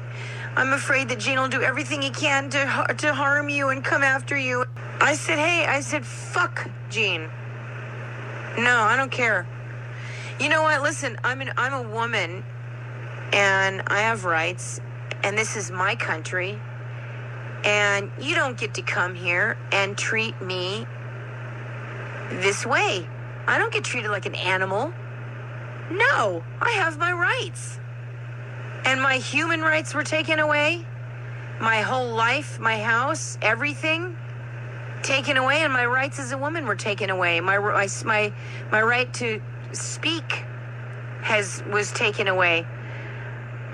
Gene will do everything he can to harm you and come after you. I said, fuck Gene. No, I don't care. You know what? Listen, I'm a woman, and I have rights, and this is my country, and you don't get to come here and treat me this way. I don't get treated like an animal. No, I have my rights. And my human rights were taken away. My whole life, my house, everything taken away, and my rights as a woman were taken away. My right to speak was taken away.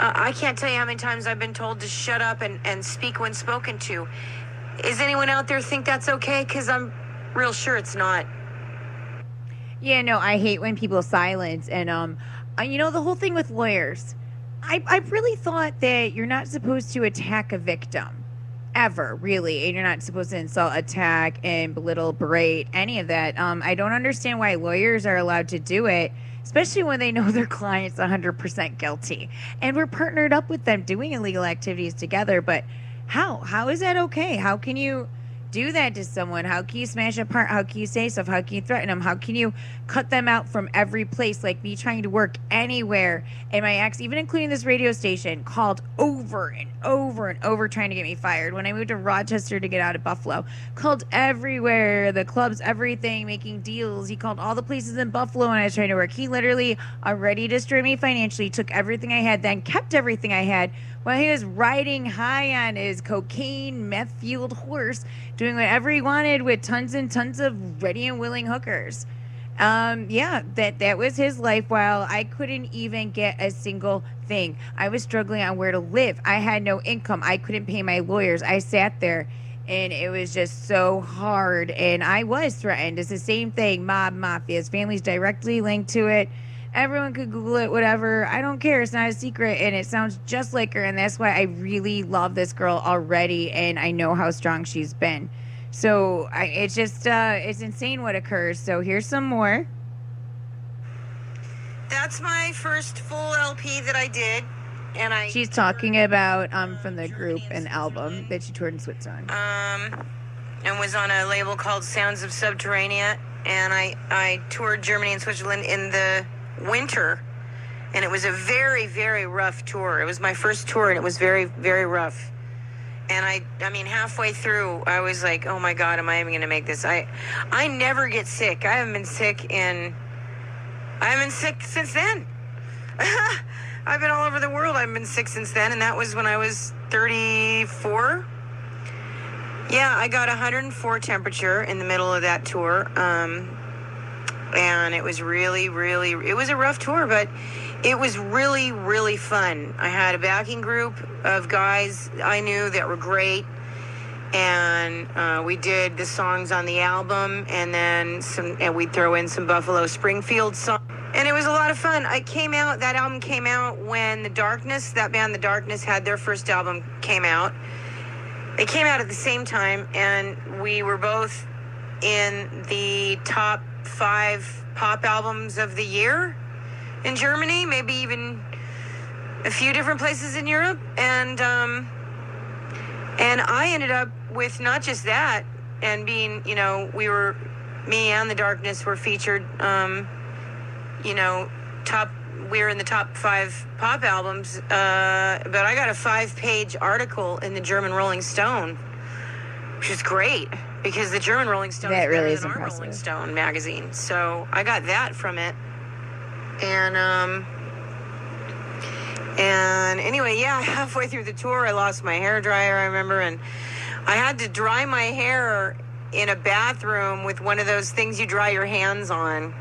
I can't tell you how many times I've been told to shut up and speak when spoken to. Is anyone out there think that's okay? Because I'm real sure it's not. Yeah, no, I hate when people silence. And, the whole thing with lawyers, I really thought that you're not supposed to attack a victim. Ever, really. And you're not supposed to insult, attack, and belittle, berate, any of that. I don't understand why lawyers are allowed to do it, especially when they know their client's 100% guilty. And we're partnered up with them doing illegal activities together. But how? How is that okay? How can you do that to someone? How can you smash apart? How can you say stuff? How can you threaten them? How can you cut them out from every place? Like me trying to work anywhere. And my ex, even including this radio station, called over and over and over trying to get me fired. When I moved to Rochester to get out of Buffalo, called everywhere, the clubs, everything, making deals. He called all the places in Buffalo when I was trying to work. He literally already destroyed me financially, took everything I had, then kept everything I had while he was riding high on his cocaine, meth-fueled horse, doing whatever he wanted with tons and tons of ready and willing hookers. That was his life while I couldn't even get a single thing. I was struggling on where to live. I had no income. I couldn't pay my lawyers. I sat there and it was just so hard. And I was threatened. It's the same thing. Mob, mafia. His family's directly linked to it. Everyone could Google it, whatever. I don't care. It's not a secret. And it sounds just like her. And that's why I really love this girl already. And I know how strong she's been. So it's just, it's insane what occurs. So here's some more. That's my first full LP that I did. And she's talking about from the group an album that she toured in Switzerland. And was on a label called Sounds of Subterranea. And I toured Germany and Switzerland in the winter. And it was a very, very rough tour. It was my first tour, and it was very, very rough. And I mean, halfway through, I was like, oh my God, am I even going to make this? I never get sick. I haven't been sick since then. I've been all over the world. I've been sick since then. And that was when I was 34. Yeah, I got 104 temperature in the middle of that tour. And it was really, really, it was a rough tour, but it was really, really fun. I had a backing group of guys I knew that were great. And we did the songs on the album, and then we'd throw in some Buffalo Springfield songs. And it was a lot of fun. That album came out when that band The Darkness had their first album came out. They came out at the same time, and we were both in the top 5 pop albums of the year in Germany, maybe even a few different places in Europe. And I ended up with not just that, and being, me and The Darkness were featured, we were in the top 5 pop albums, but I got a 5-page article in the German Rolling Stone, which is great, because the German Rolling Stone is better than our Rolling Stone magazine. So I got that from it. And anyway, halfway through the tour, I lost my hair dryer, I remember, and I had to dry my hair in a bathroom with one of those things you dry your hands on.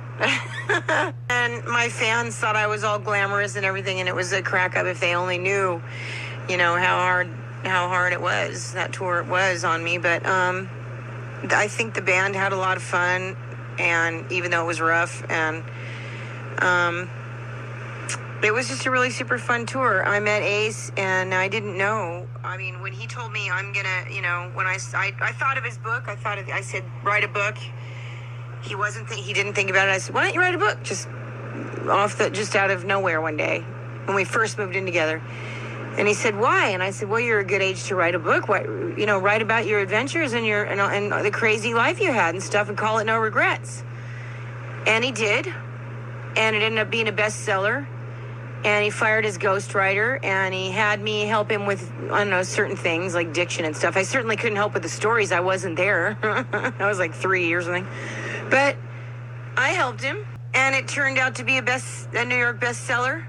And my fans thought I was all glamorous and everything, and it was a crack up if they only knew, how hard it was, that tour was on me. But I think the band had a lot of fun, and even though it was rough, and it was just a really super fun tour. I met Ace, and I didn't know. I mean, when he told me I'm gonna, when I thought of his book, I said, write a book. He didn't think about it. I said, why don't you write a book? Just out of nowhere one day when we first moved in together. And he said, why? And I said, well, you're a good age to write a book. Write about your adventures and and the crazy life you had and stuff, and call it No Regrets. And he did. And it ended up being a bestseller. And he fired his ghostwriter, and he had me help him with, certain things like diction and stuff. I certainly couldn't help with the stories. I wasn't there. I was like 3 or something. But I helped him, and it turned out to be a New York bestseller.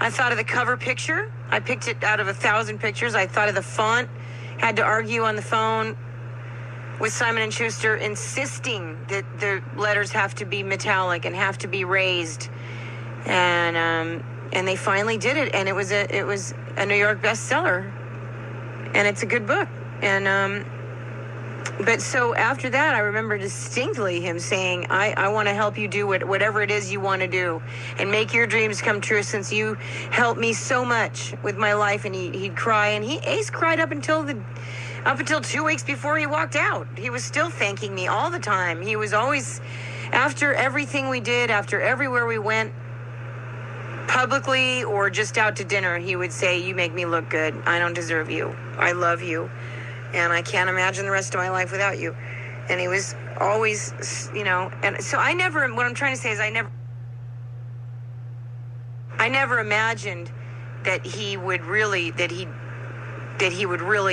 I thought of the cover picture. I picked it out of 1,000 pictures. I thought of the font. Had to argue on the phone with Simon & Schuster, insisting that the letters have to be metallic and have to be raised. And they finally did it, and it was a New York bestseller, and it's a good book. And but so after that, I remember distinctly him saying, I want to help you do whatever it is you want to do and make your dreams come true, since you helped me so much with my life. And he'd cry, and Ace cried up until 2 weeks before he walked out. He was still thanking me all the time. He was always, after everything we did, after everywhere we went, publicly or just out to dinner, he would say, you make me look good. I don't deserve you. I love you. And I can't imagine the rest of my life without you. And he was always, and so what I'm trying to say is I never imagined that he would really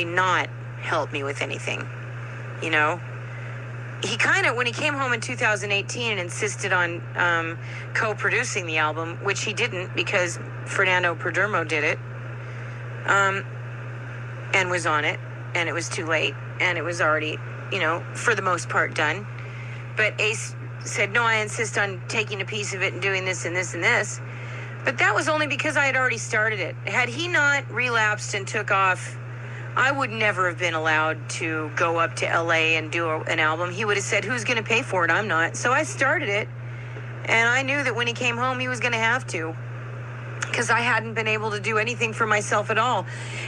not help me with anything. He kind of, when he came home in 2018 and insisted on co-producing the album, which he didn't because Fernando Perdomo did it, and was on it, and it was too late, and it was already, for the most part done. But Ace said, no, I insist on taking a piece of it and doing this and this and this. But that was only because I had already started it. Had he not relapsed and took off, I would never have been allowed to go up to LA and do an album. He would have said, who's going to pay for it? I'm not. So I started it, and I knew that when he came home, he was going to have to, because I hadn't been able to do anything for myself at all.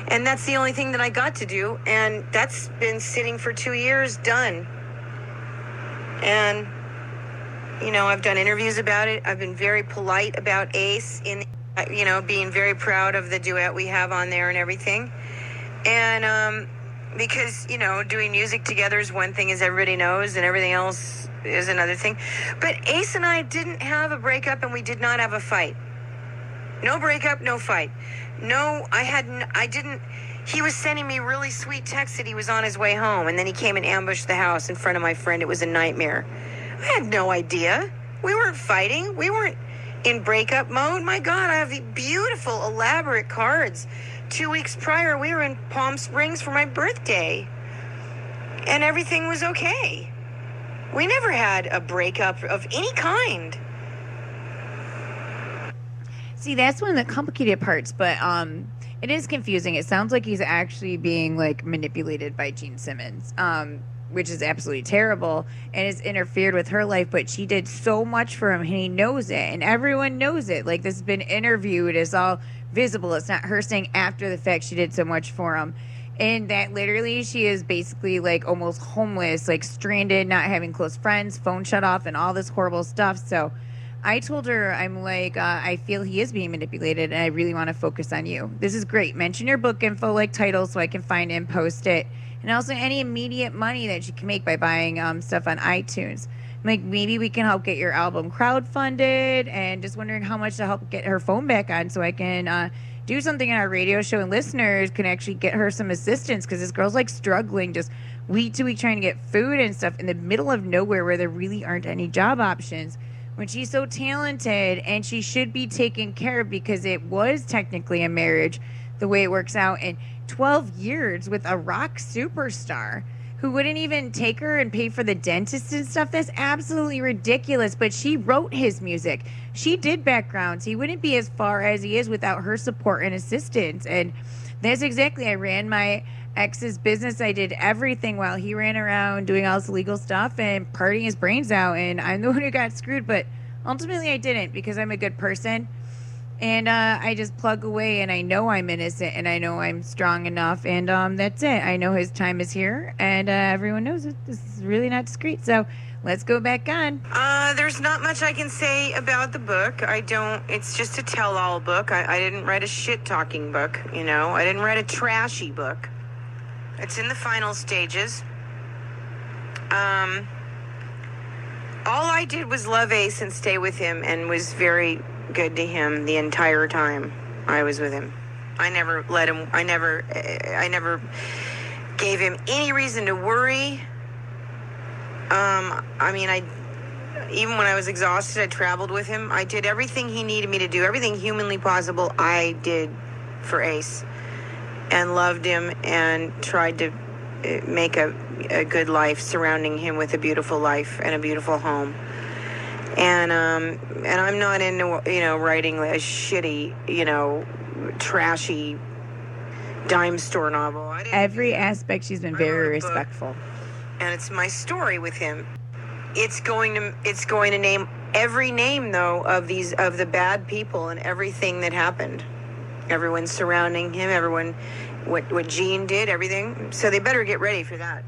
And that's the only thing that I got to do, and that's been sitting for 2 years, done. And, I've done interviews about it. I've been very polite about Ace in, being very proud of the duet we have on there and everything. And because, doing music together is one thing, as everybody knows, and everything else is another thing. But Ace and I didn't have a breakup, and we did not have a fight. No breakup, no fight. No, I didn't. He was sending me really sweet texts that he was on his way home, and then he came and ambushed the house in front of my friend. It was a nightmare. I had no idea. We weren't fighting. We weren't in breakup mode. My God, I have the beautiful, elaborate cards. 2 weeks prior, we were in Palm Springs for my birthday, and everything was okay. We never had a breakup of any kind. See, that's one of the complicated parts, but it is confusing. It sounds like he's actually being manipulated by Gene Simmons, which is absolutely terrible, and has interfered with her life. But she did so much for him, and he knows it, and everyone knows it. This has been interviewed. It's all visible. It's not her saying after the fact she did so much for him. And that literally she is basically almost homeless, stranded, not having close friends, phone shut off, and all this horrible stuff. So I told her, I'm I feel he is being manipulated, and I really want to focus on you. This is great. Mention your book info, title, so I can find it and post it. And also any immediate money that you can make by buying stuff on iTunes. Maybe we can help get your album crowdfunded, and just wondering how much to help get her phone back on, so I can do something in our radio show, and listeners can actually get her some assistance, because this girl's struggling just week to week trying to get food and stuff in the middle of nowhere where there really aren't any job options, when she's so talented and she should be taken care of, because it was technically a marriage the way it works out, and 12 years with a rock superstar who wouldn't even take her and pay for the dentist and stuff. That's absolutely ridiculous. But she wrote his music. She did backgrounds. He wouldn't be as far as he is without her support and assistance. And that's exactly, I ran my ex's business. I did everything while he ran around doing all this illegal stuff and partying his brains out. And I'm the one who got screwed. But ultimately I didn't, because I'm a good person. And I just plug away, and I know I'm innocent, and I know I'm strong enough, and that's it. I know his time is here, and everyone knows it. This is really not discreet, so let's go back on. There's not much I can say about the book. It's just a tell-all book. I didn't write a shit-talking book, I didn't write a trashy book. It's in the final stages. All I did was love Ace and stay with him, and was very good to him the entire time I was with him. I never gave him any reason to worry. even when I was exhausted, I traveled with him. I did everything he needed me to do, everything humanly possible I did for Ace, and loved him and tried to make a good life, surrounding him with a beautiful life and a beautiful home. And I'm not into, writing a shitty, trashy dime store novel. Every aspect she's been very respectful. And it's my story with him. It's going to name every name, though, of the bad people and everything that happened. Everyone surrounding him, everyone, what Gene did, everything. So they better get ready for that,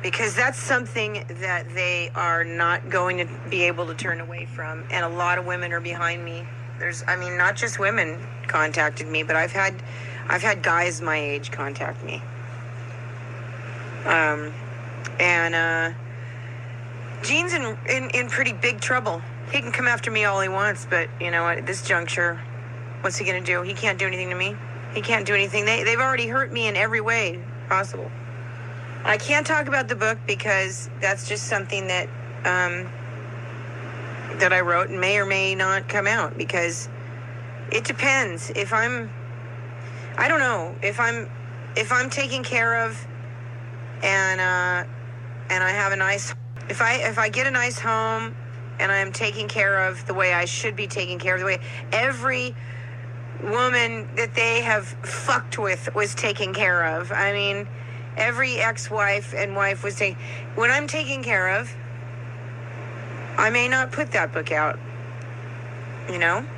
because that's something that they are not going to be able to turn away from. And a lot of women are behind me. Not just women contacted me, but I've had guys my age contact me. Gene's in pretty big trouble. He can come after me all he wants, but at this juncture, what's he gonna do? He can't do anything to me. He can't do anything. They've already hurt me in every way possible. I can't talk about the book because that's just something that that I wrote and may or may not come out, because it depends. I don't know if I'm taken care of and I have a nice, if I get a nice home and I'm taken care of the way I should be taken care of, the way every woman that they have fucked with was taken care of. Every ex-wife and wife was taken. When I'm taken care of, I may not put that book out. Understandable.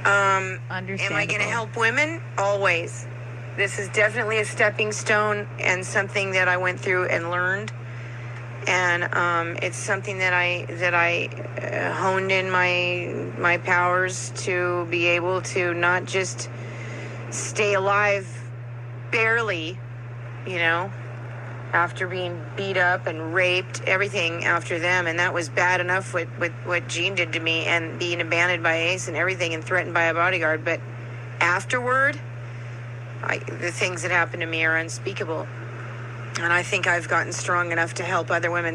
Am I going to help women? Always. This is definitely a stepping stone and something that I went through and learned. And it's something that I honed in my powers to be able to not just stay alive barely, after being beat up and raped, everything after them. And that was bad enough with what Gene did to me, and being abandoned by Ace and everything, and threatened by a bodyguard. But afterward, the things that happened to me are unspeakable. And I think I've gotten strong enough to help other women.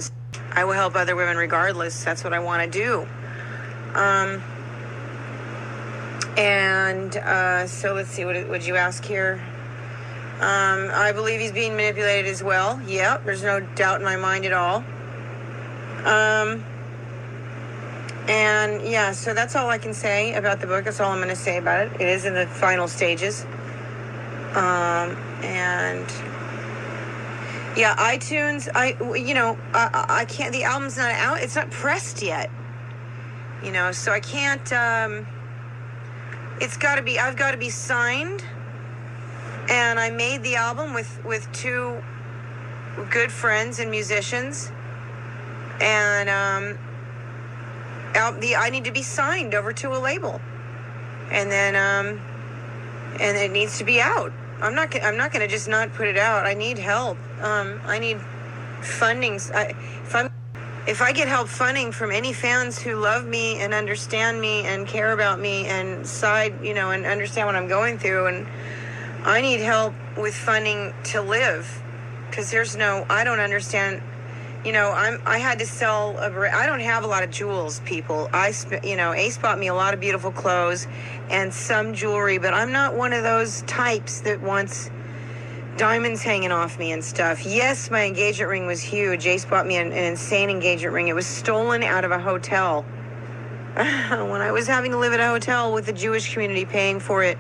I will help other women regardless. That's what I want to do. So let's see, what would you ask here? I believe he's being manipulated as well. Yeah, there's no doubt in my mind at all. So that's all I can say about the book. That's all I'm going to say about it. It is in the final stages. iTunes, I can't, the album's not out. It's not pressed yet. So I can't, I've got to be signed. And I made the album with two good friends and musicians. And I need to be signed over to a label. And then and it needs to be out. I'm not going to just not put it out. I need help. I need funding. If I get help funding from any fans who love me and understand me and care about me and and understand what I'm going through, and I need help with funding to live, because I don't understand. I had to sell I don't have a lot of jewels, people. Ace bought me a lot of beautiful clothes and some jewelry, but I'm not one of those types that wants diamonds hanging off me and stuff. Yes, my engagement ring was huge. Ace bought me an insane engagement ring. It was stolen out of a hotel. When I was having to live at a hotel with the Jewish community paying for it.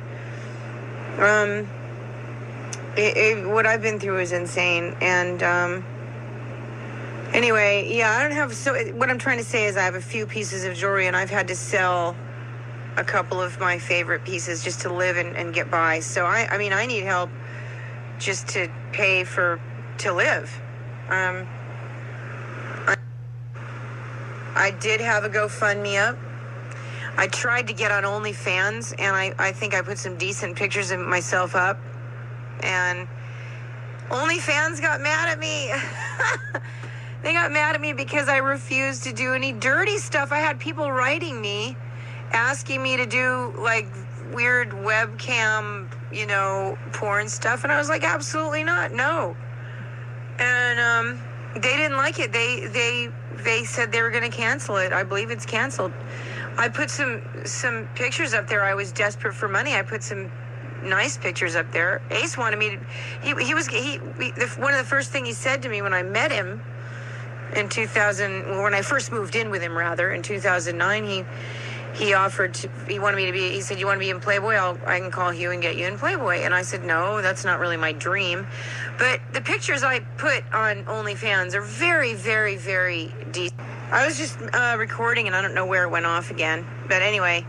What I've been through is insane. And anyway, I don't have, what I'm trying to say is I have a few pieces of jewelry, and I've had to sell a couple of my favorite pieces just to live and get by. So I need help just to pay to live. I did have a GoFundMe up. I tried to get on OnlyFans, and I think I put some decent pictures of myself up, and OnlyFans got mad at me. They got mad at me because I refused to do any dirty stuff. I had people writing me, asking me to do like weird webcam, porn stuff, and I was like, absolutely not, no. And They didn't like it. They said they were going to cancel it. I believe it's canceled. I put some pictures up there. I was desperate for money. I put some nice pictures up there. Ace wanted me to. One of the first thing he said to me when I met him in 2000, when I first moved in with him, rather in 2009, he offered to. He wanted me to be. He said, "You want to be in Playboy? I can call Hugh and get you in Playboy." And I said, "No, that's not really my dream." But the pictures I put on OnlyFans are very, very, very decent. I was just recording, and I don't know where it went off again. But anyway,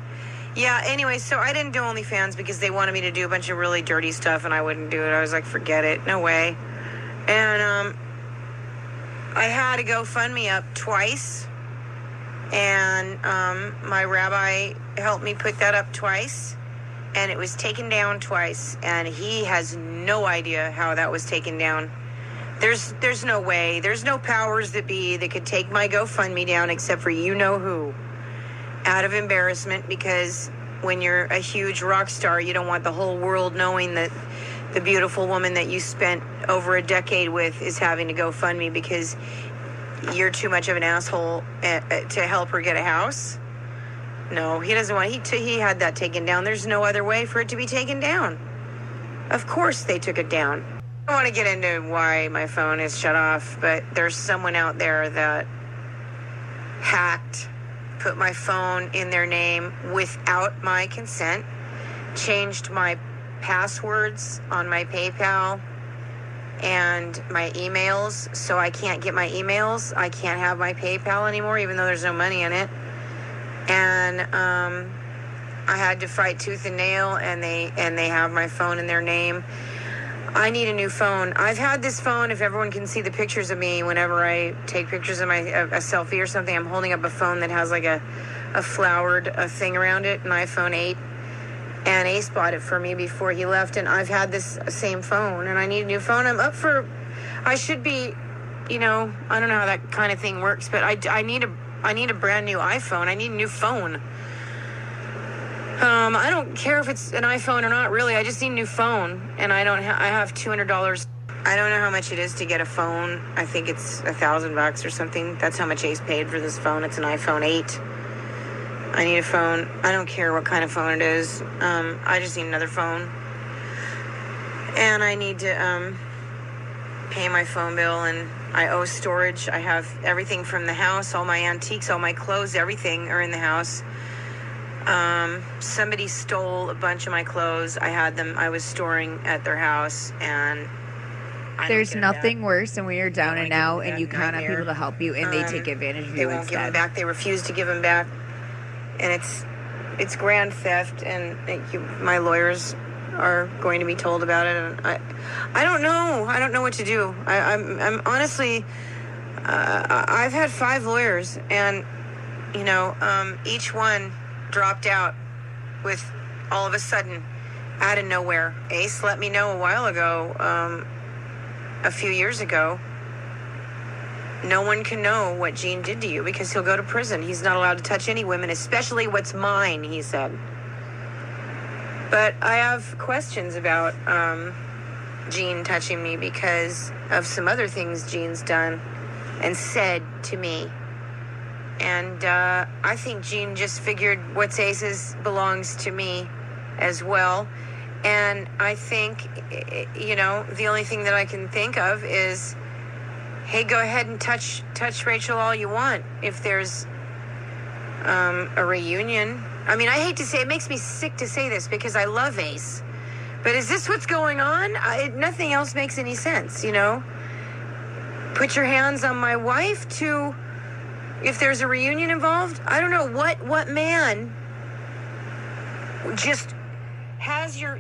yeah. Anyway, so I didn't do OnlyFans because they wanted me to do a bunch of really dirty stuff, and I wouldn't do it. I was like, forget it, no way. And I had a GoFundMe up twice. And my rabbi helped me put that up twice, and it was taken down twice, and he has no idea how that was taken down. There's no way. There's no powers that be that could take my GoFundMe down except for you know who. Out of embarrassment, because when you're a huge rock star, you don't want the whole world knowing that the beautiful woman that you spent over a decade with is having to GoFundMe because you're too much of an asshole to help her get a house. No, he doesn't want. He had that taken down. There's no other way for it to be taken down. Of course they took it down. I don't want to get into why my phone is shut off, but there's someone out there that hacked, put my phone in their name without my consent, changed my passwords on my PayPal and my emails, so I can't get my emails. I can't have my PayPal anymore, even though there's no money in it. And I had to fight tooth and nail, and they have my phone in their name. I need a new phone. I've had this phone, if everyone can see the pictures of me, whenever I take pictures of a selfie or something, I'm holding up a phone that has like a flowered thing around it, an iPhone 8. And Ace bought it for me before he left, and I've had this same phone, and I need a new phone. I should be, I don't know how that kind of thing works, but I need a brand new iPhone. I need a new phone. I don't care if it's an iPhone or not, really. I just need a new phone, and I have $200. I don't know how much it is to get a phone. I think it's $1,000 or something. That's how much Ace paid for this phone. It's an iPhone 8. I need a phone. I don't care what kind of phone it is. I just need another phone. And I need to pay my phone bill, and I owe storage. I have everything from the house, all my antiques, all my clothes, everything are in the house. Somebody stole a bunch of my clothes. I was storing at their house, and there's nothing worse than when you're down and out and you count on people to help you and they take advantage of you They won't give them back. They refuse to give them back. And it's grand theft, and my lawyers are going to be told about it. And I don't know. I don't know what to do. I'm honestly, I've had 5 lawyers, and each one dropped out with all of a sudden, out of nowhere. Ace let me know a while ago, a few years ago. No one can know what Gene did to you because he'll go to prison. He's not allowed to touch any women, especially what's mine, he said. But I have questions about Gene touching me because of some other things Gene's done and said to me. And I think Gene just figured what's Ace's belongs to me as well. And I think, the only thing that I can think of is, hey, go ahead and touch Rachael all you want. If there's a reunion. I mean, I hate to say, it makes me sick to say this because I love Ace. But is this what's going on? Nothing else makes any sense, Put your hands on my wife to, if there's a reunion involved. I don't know what man just has your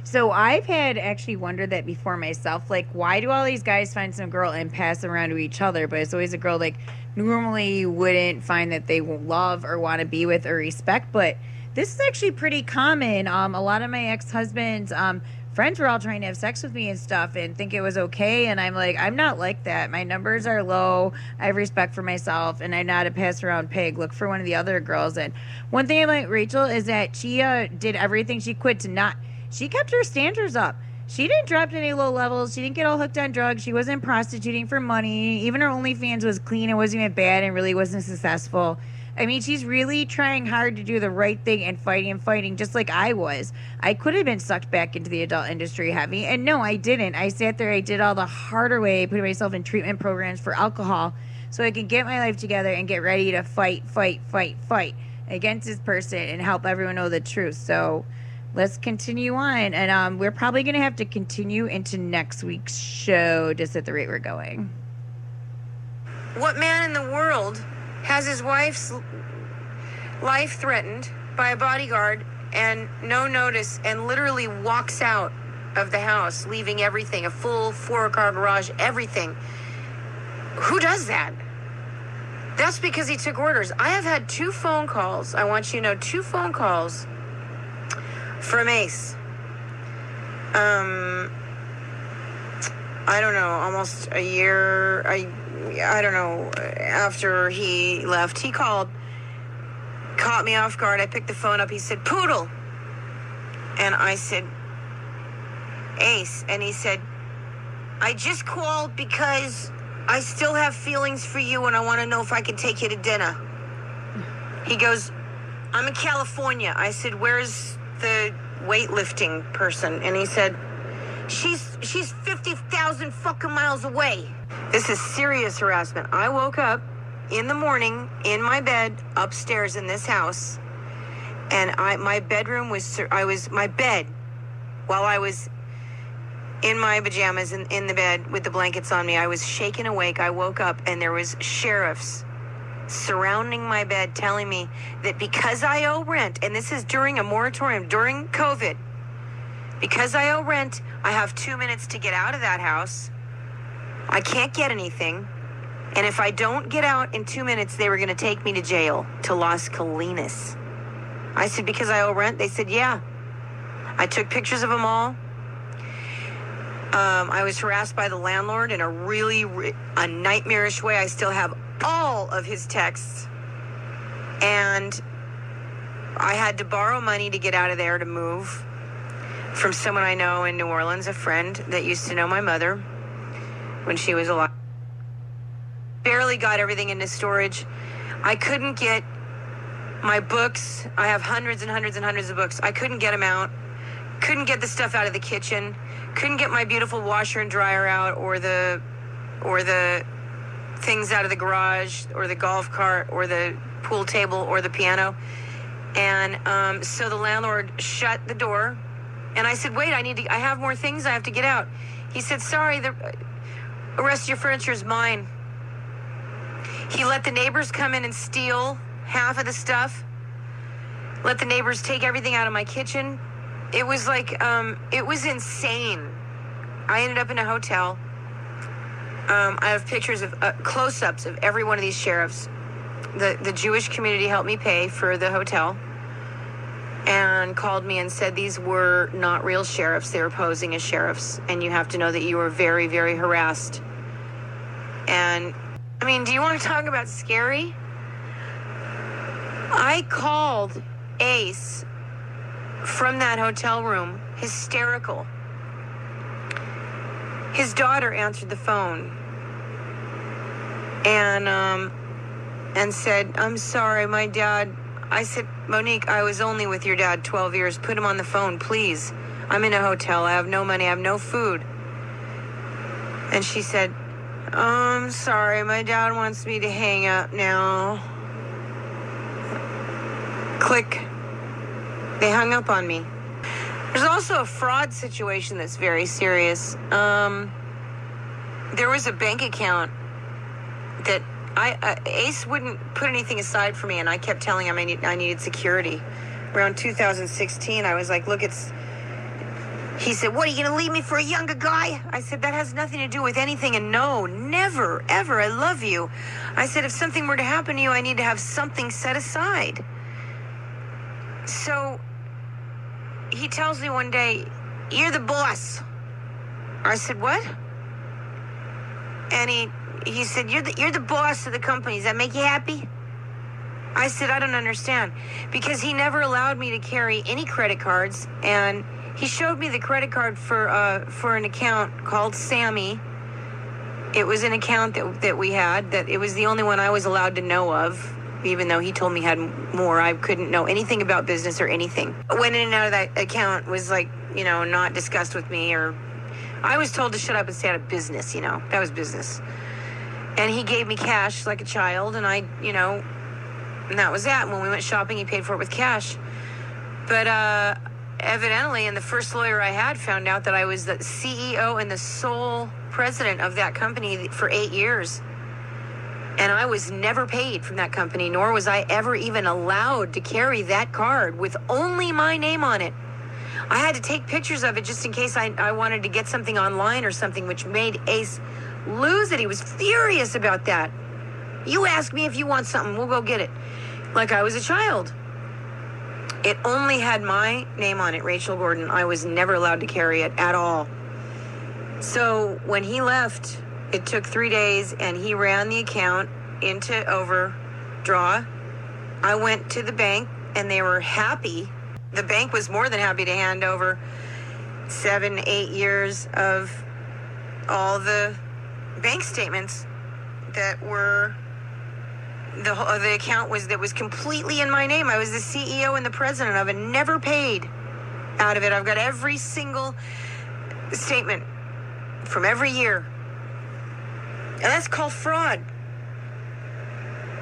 So I've had actually wondered that before myself. Like, why do all these guys find some girl and pass them around to each other? But it's always a girl like normally you wouldn't find that they will love or want to be with or respect. But this is actually pretty common. A lot of my ex-husband's friends were all trying to have sex with me and stuff and think it was okay. And I'm like, I'm not like that. My numbers are low. I have respect for myself, and I'm not a pass around pig. Look for one of the other girls. And one thing I like Rachael is that she did everything she could to not. She kept her standards up. she didn't drop to any low levels. She didn't get all hooked on drugs. She wasn't prostituting for money. Even her OnlyFans was clean. It wasn't even bad and really wasn't successful. I mean, she's really trying hard to do the right thing and fighting, just like I was. I could have been sucked back into the adult industry heavy, and no, I didn't. I sat there, I did all the harder way, putting myself in treatment programs for alcohol so I could get my life together and get ready to fight against this person and help everyone know the truth. So let's continue on. And we're probably going to have to continue into next week's show just at the rate we're going. What man in the world has his wife's life threatened by a bodyguard and no notice and literally walks out of the house, leaving everything, a full 4-car garage, everything? Who does that? That's because he took orders. I have had 2 phone calls. I want you to know, 2 phone calls from Ace. I don't know, almost a year, I don't know, after he left, he called, caught me off guard. I picked the phone up. He said, Poodle. And I said, Ace. And he said, I just called because I still have feelings for you and I want to know if I can take you to dinner. He goes, I'm in California. I said, where's the weightlifting person? And he said, she's 50,000 fucking miles away. This is serious harassment. I woke up in the morning in my bed upstairs in this house, and my bedroom was, my bed, while I was in my pajamas in the bed with the blankets on me, I was shaken awake. I woke up and there was sheriffs surrounding my bed telling me that because I owe rent, and this is during a moratorium, during COVID, because I owe rent, I have 2 minutes to get out of that house. I can't get anything. And if I don't get out in 2 minutes, they were going to take me to jail, to Las Colinas. I said, because I owe rent? They said, yeah. I took pictures of them all. I was harassed by the landlord in a a nightmarish way. I still have all of his texts. And I had to borrow money to get out of there to move from someone I know in New Orleans, a friend that used to know my mother when she was alive. Barely got everything into storage. I couldn't get my books. I have hundreds and hundreds and hundreds of books. I couldn't get them out. Couldn't get the stuff out of the kitchen. Couldn't get my beautiful washer and dryer out, or the things out of the garage, or the golf cart, or the pool table, or the piano. And so the landlord shut the door. And I said, wait, I have more things I have to get out. He said, sorry, the rest of your furniture is mine. He let the neighbors come in and steal half of the stuff. Let the neighbors take everything out of my kitchen. It was like, it was insane. I ended up in a hotel. I have pictures of close-ups of every one of these sheriffs. The Jewish community helped me pay for the hotel and called me and said these were not real sheriffs. They were posing as sheriffs. And you have to know that you were very, very harassed. And, I mean, do you want to talk about scary? I called Ace from that hotel room, hysterical. His daughter answered the phone and said, I'm sorry, my dad. I said, Monique, I was only with your dad 12 years. Put him on the phone, please. I'm in a hotel. I have no money. I have no food. And she said, I'm sorry, my dad wants me to hang up now. Click. They hung up on me. There's also a fraud situation that's very serious. There was a bank account that Ace wouldn't put anything aside for me, and I kept telling him I needed security. Around 2016, I was like, look, he said, what, are you going to leave me for a younger guy? I said, that has nothing to do with anything, and no, never, ever, I love you. I said, if something were to happen to you, I need to have something set aside. So he tells me one day, you're the boss. I said, what? And he said, you're the boss of the company. Does that make you happy? I said, I don't understand. Because he never allowed me to carry any credit cards, and He showed me the credit card for an account called Sammy. It was an account that we had, that it was the only one I was allowed to know of, even though he told me he had more. I couldn't know anything about business or anything. Went in and out of that account was like, not discussed with me, or I was told to shut up and stay out of business, that was business. And he gave me cash like a child, and and that was that. When we went shopping, he paid for it with cash. But evidently, and the first lawyer I had found out that I was the CEO and the sole president of that company for 8 years. And I was never paid from that company, nor was I ever even allowed to carry that card with only my name on it. I had to take pictures of it just in case I wanted to get something online or something, which made Ace lose it. He was furious about that. You ask me if you want something, we'll go get it. Like I was a child. It only had my name on it, Rachael Gordon. I was never allowed to carry it at all. So when he left, it took 3 days, and he ran the account into overdraw. I went to the bank, and they were happy. The bank was more than happy to hand over 7-8 years of all the bank statements that were the account that was completely in my name. I was the CEO and the president of it, never paid out of it. I've got every single statement from every year. And that's called fraud.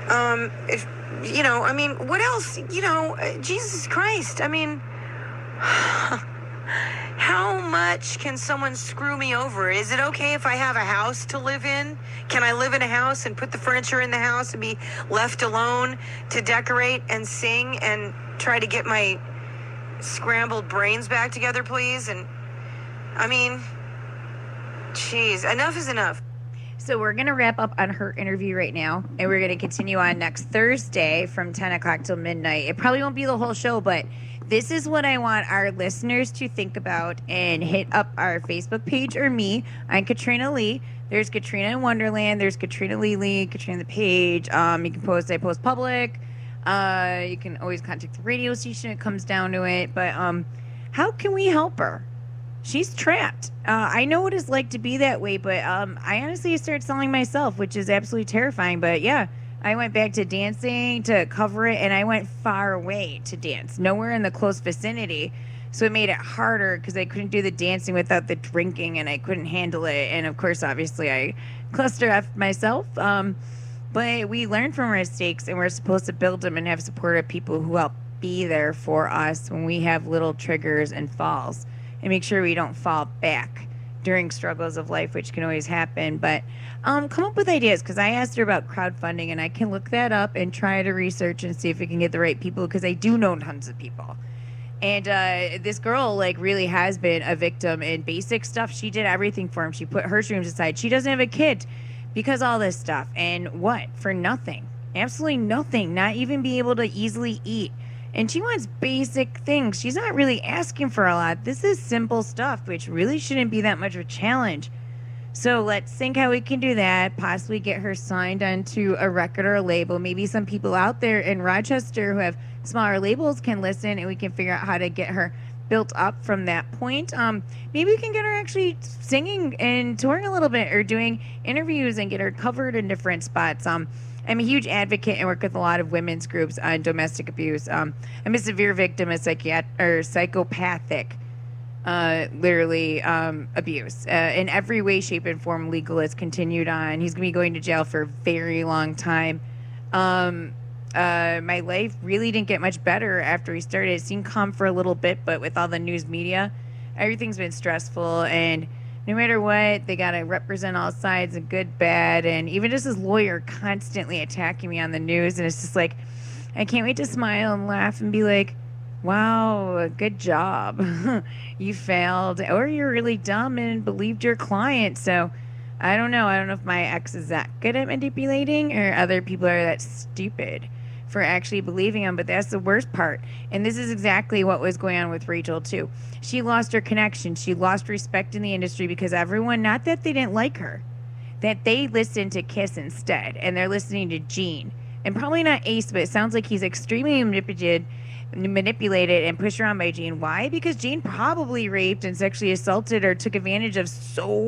What else? Jesus Christ. How much can someone screw me over? Is it okay if I have a house to live in? Can I live in a house and put the furniture in the house and be left alone to decorate and sing and try to get my scrambled brains back together, please? And jeez, enough is enough. So we're going to wrap up on her interview right now, and we're going to continue on next Thursday from 10 o'clock till midnight. It probably won't be the whole show, but this is what I want our listeners to think about, and hit up our Facebook page or me. I'm Katrina Lee. There's Katrina in Wonderland. There's Katrina Lee, Katrina the page. You can post. I post public. You can always contact the radio station. It comes down to it. But how can we help her? She's trapped. I know what it's like to be that way, but I honestly started selling myself, which is absolutely terrifying. But yeah, I went back to dancing to cover it, and I went far away to dance, nowhere in the close vicinity. So it made it harder because I couldn't do the dancing without the drinking, and I couldn't handle it. And of course, obviously, I cluster F myself. But we learn from our mistakes, and we're supposed to build them and have supportive people who help be there for us when we have little triggers and falls, and make sure we don't fall back during struggles of life, which can always happen. But come up with ideas, because I asked her about crowdfunding, and I can look that up and try to research and see if we can get the right people, because I do know tons of people. And this girl really has been a victim in basic stuff. She did everything for him. She put her dreams aside. She doesn't have a kid because all this stuff. And what? For nothing. Absolutely nothing. Not even be able to easily eat. And she wants basic things. She's not really asking for a lot. This is simple stuff, which really shouldn't be that much of a challenge. So let's think how we can do that, possibly get her signed onto a record or a label. Maybe some people out there in Rochester who have smaller labels can listen, and we can figure out how to get her built up from that point. Maybe we can get her actually singing and touring a little bit, or doing interviews and get her covered in different spots. I'm a huge advocate and work with a lot of women's groups on domestic abuse. I'm a severe victim of psychopathic abuse in every way, shape, and form. Legal has continued on. He's going to be going to jail for a very long time. My life really didn't get much better after he started. It seemed calm for a little bit, but with all the news media, everything's been stressful, and no matter what, they got to represent all sides, and good, bad, and even just his lawyer constantly attacking me on the news. And it's just like, I can't wait to smile and laugh and be like, wow, good job. You failed, or you're really dumb and believed your client. So I don't know. I don't know if my ex is that good at manipulating, or other people are that stupid for actually believing him. But that's the worst part. And this is exactly what was going on with Rachael too. She lost her connection. She lost respect in the industry because everyone, not that they didn't like her, that they listened to Kiss instead, and they're listening to Gene. And probably not Ace, but it sounds like he's extremely manipulated manipulated and pushed around by Jane. Why? Because Jane probably raped and sexually assaulted or took advantage of so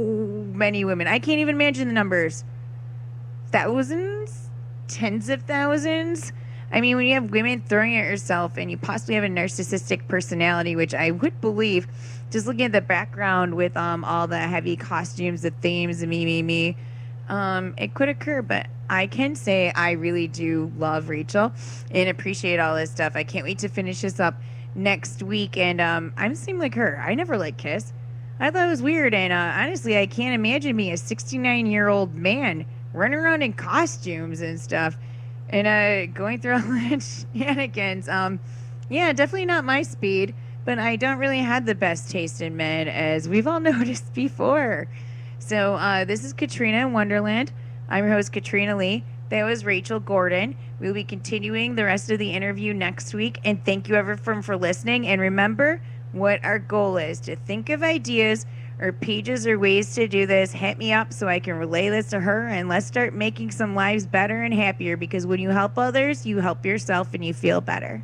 many women. I can't even imagine the numbers. Thousands? Tens of thousands? I mean, when you have women throwing at yourself and you possibly have a narcissistic personality, which I would believe, just looking at the background with all the heavy costumes, the themes, the me, it could occur. But I can say I really do love Rachael and appreciate all this stuff. I can't wait to finish this up next week. And I'm the same like her. I never liked Kiss. I thought it was weird. And honestly, I can't imagine being a 69-year-old man running around in costumes and stuff. And going through all the shenanigans. Yeah, definitely not my speed. But I don't really have the best taste in men, as we've all noticed before. So this is Katrina in Wonderland. I'm your host, Katrina Lee. That was Rachael Gordon. We'll be continuing the rest of the interview next week. And thank you, everyone, for listening. And remember what our goal is, to think of ideas or pages or ways to do this. Hit me up so I can relay this to her. And let's start making some lives better and happier, because when you help others, you help yourself and you feel better.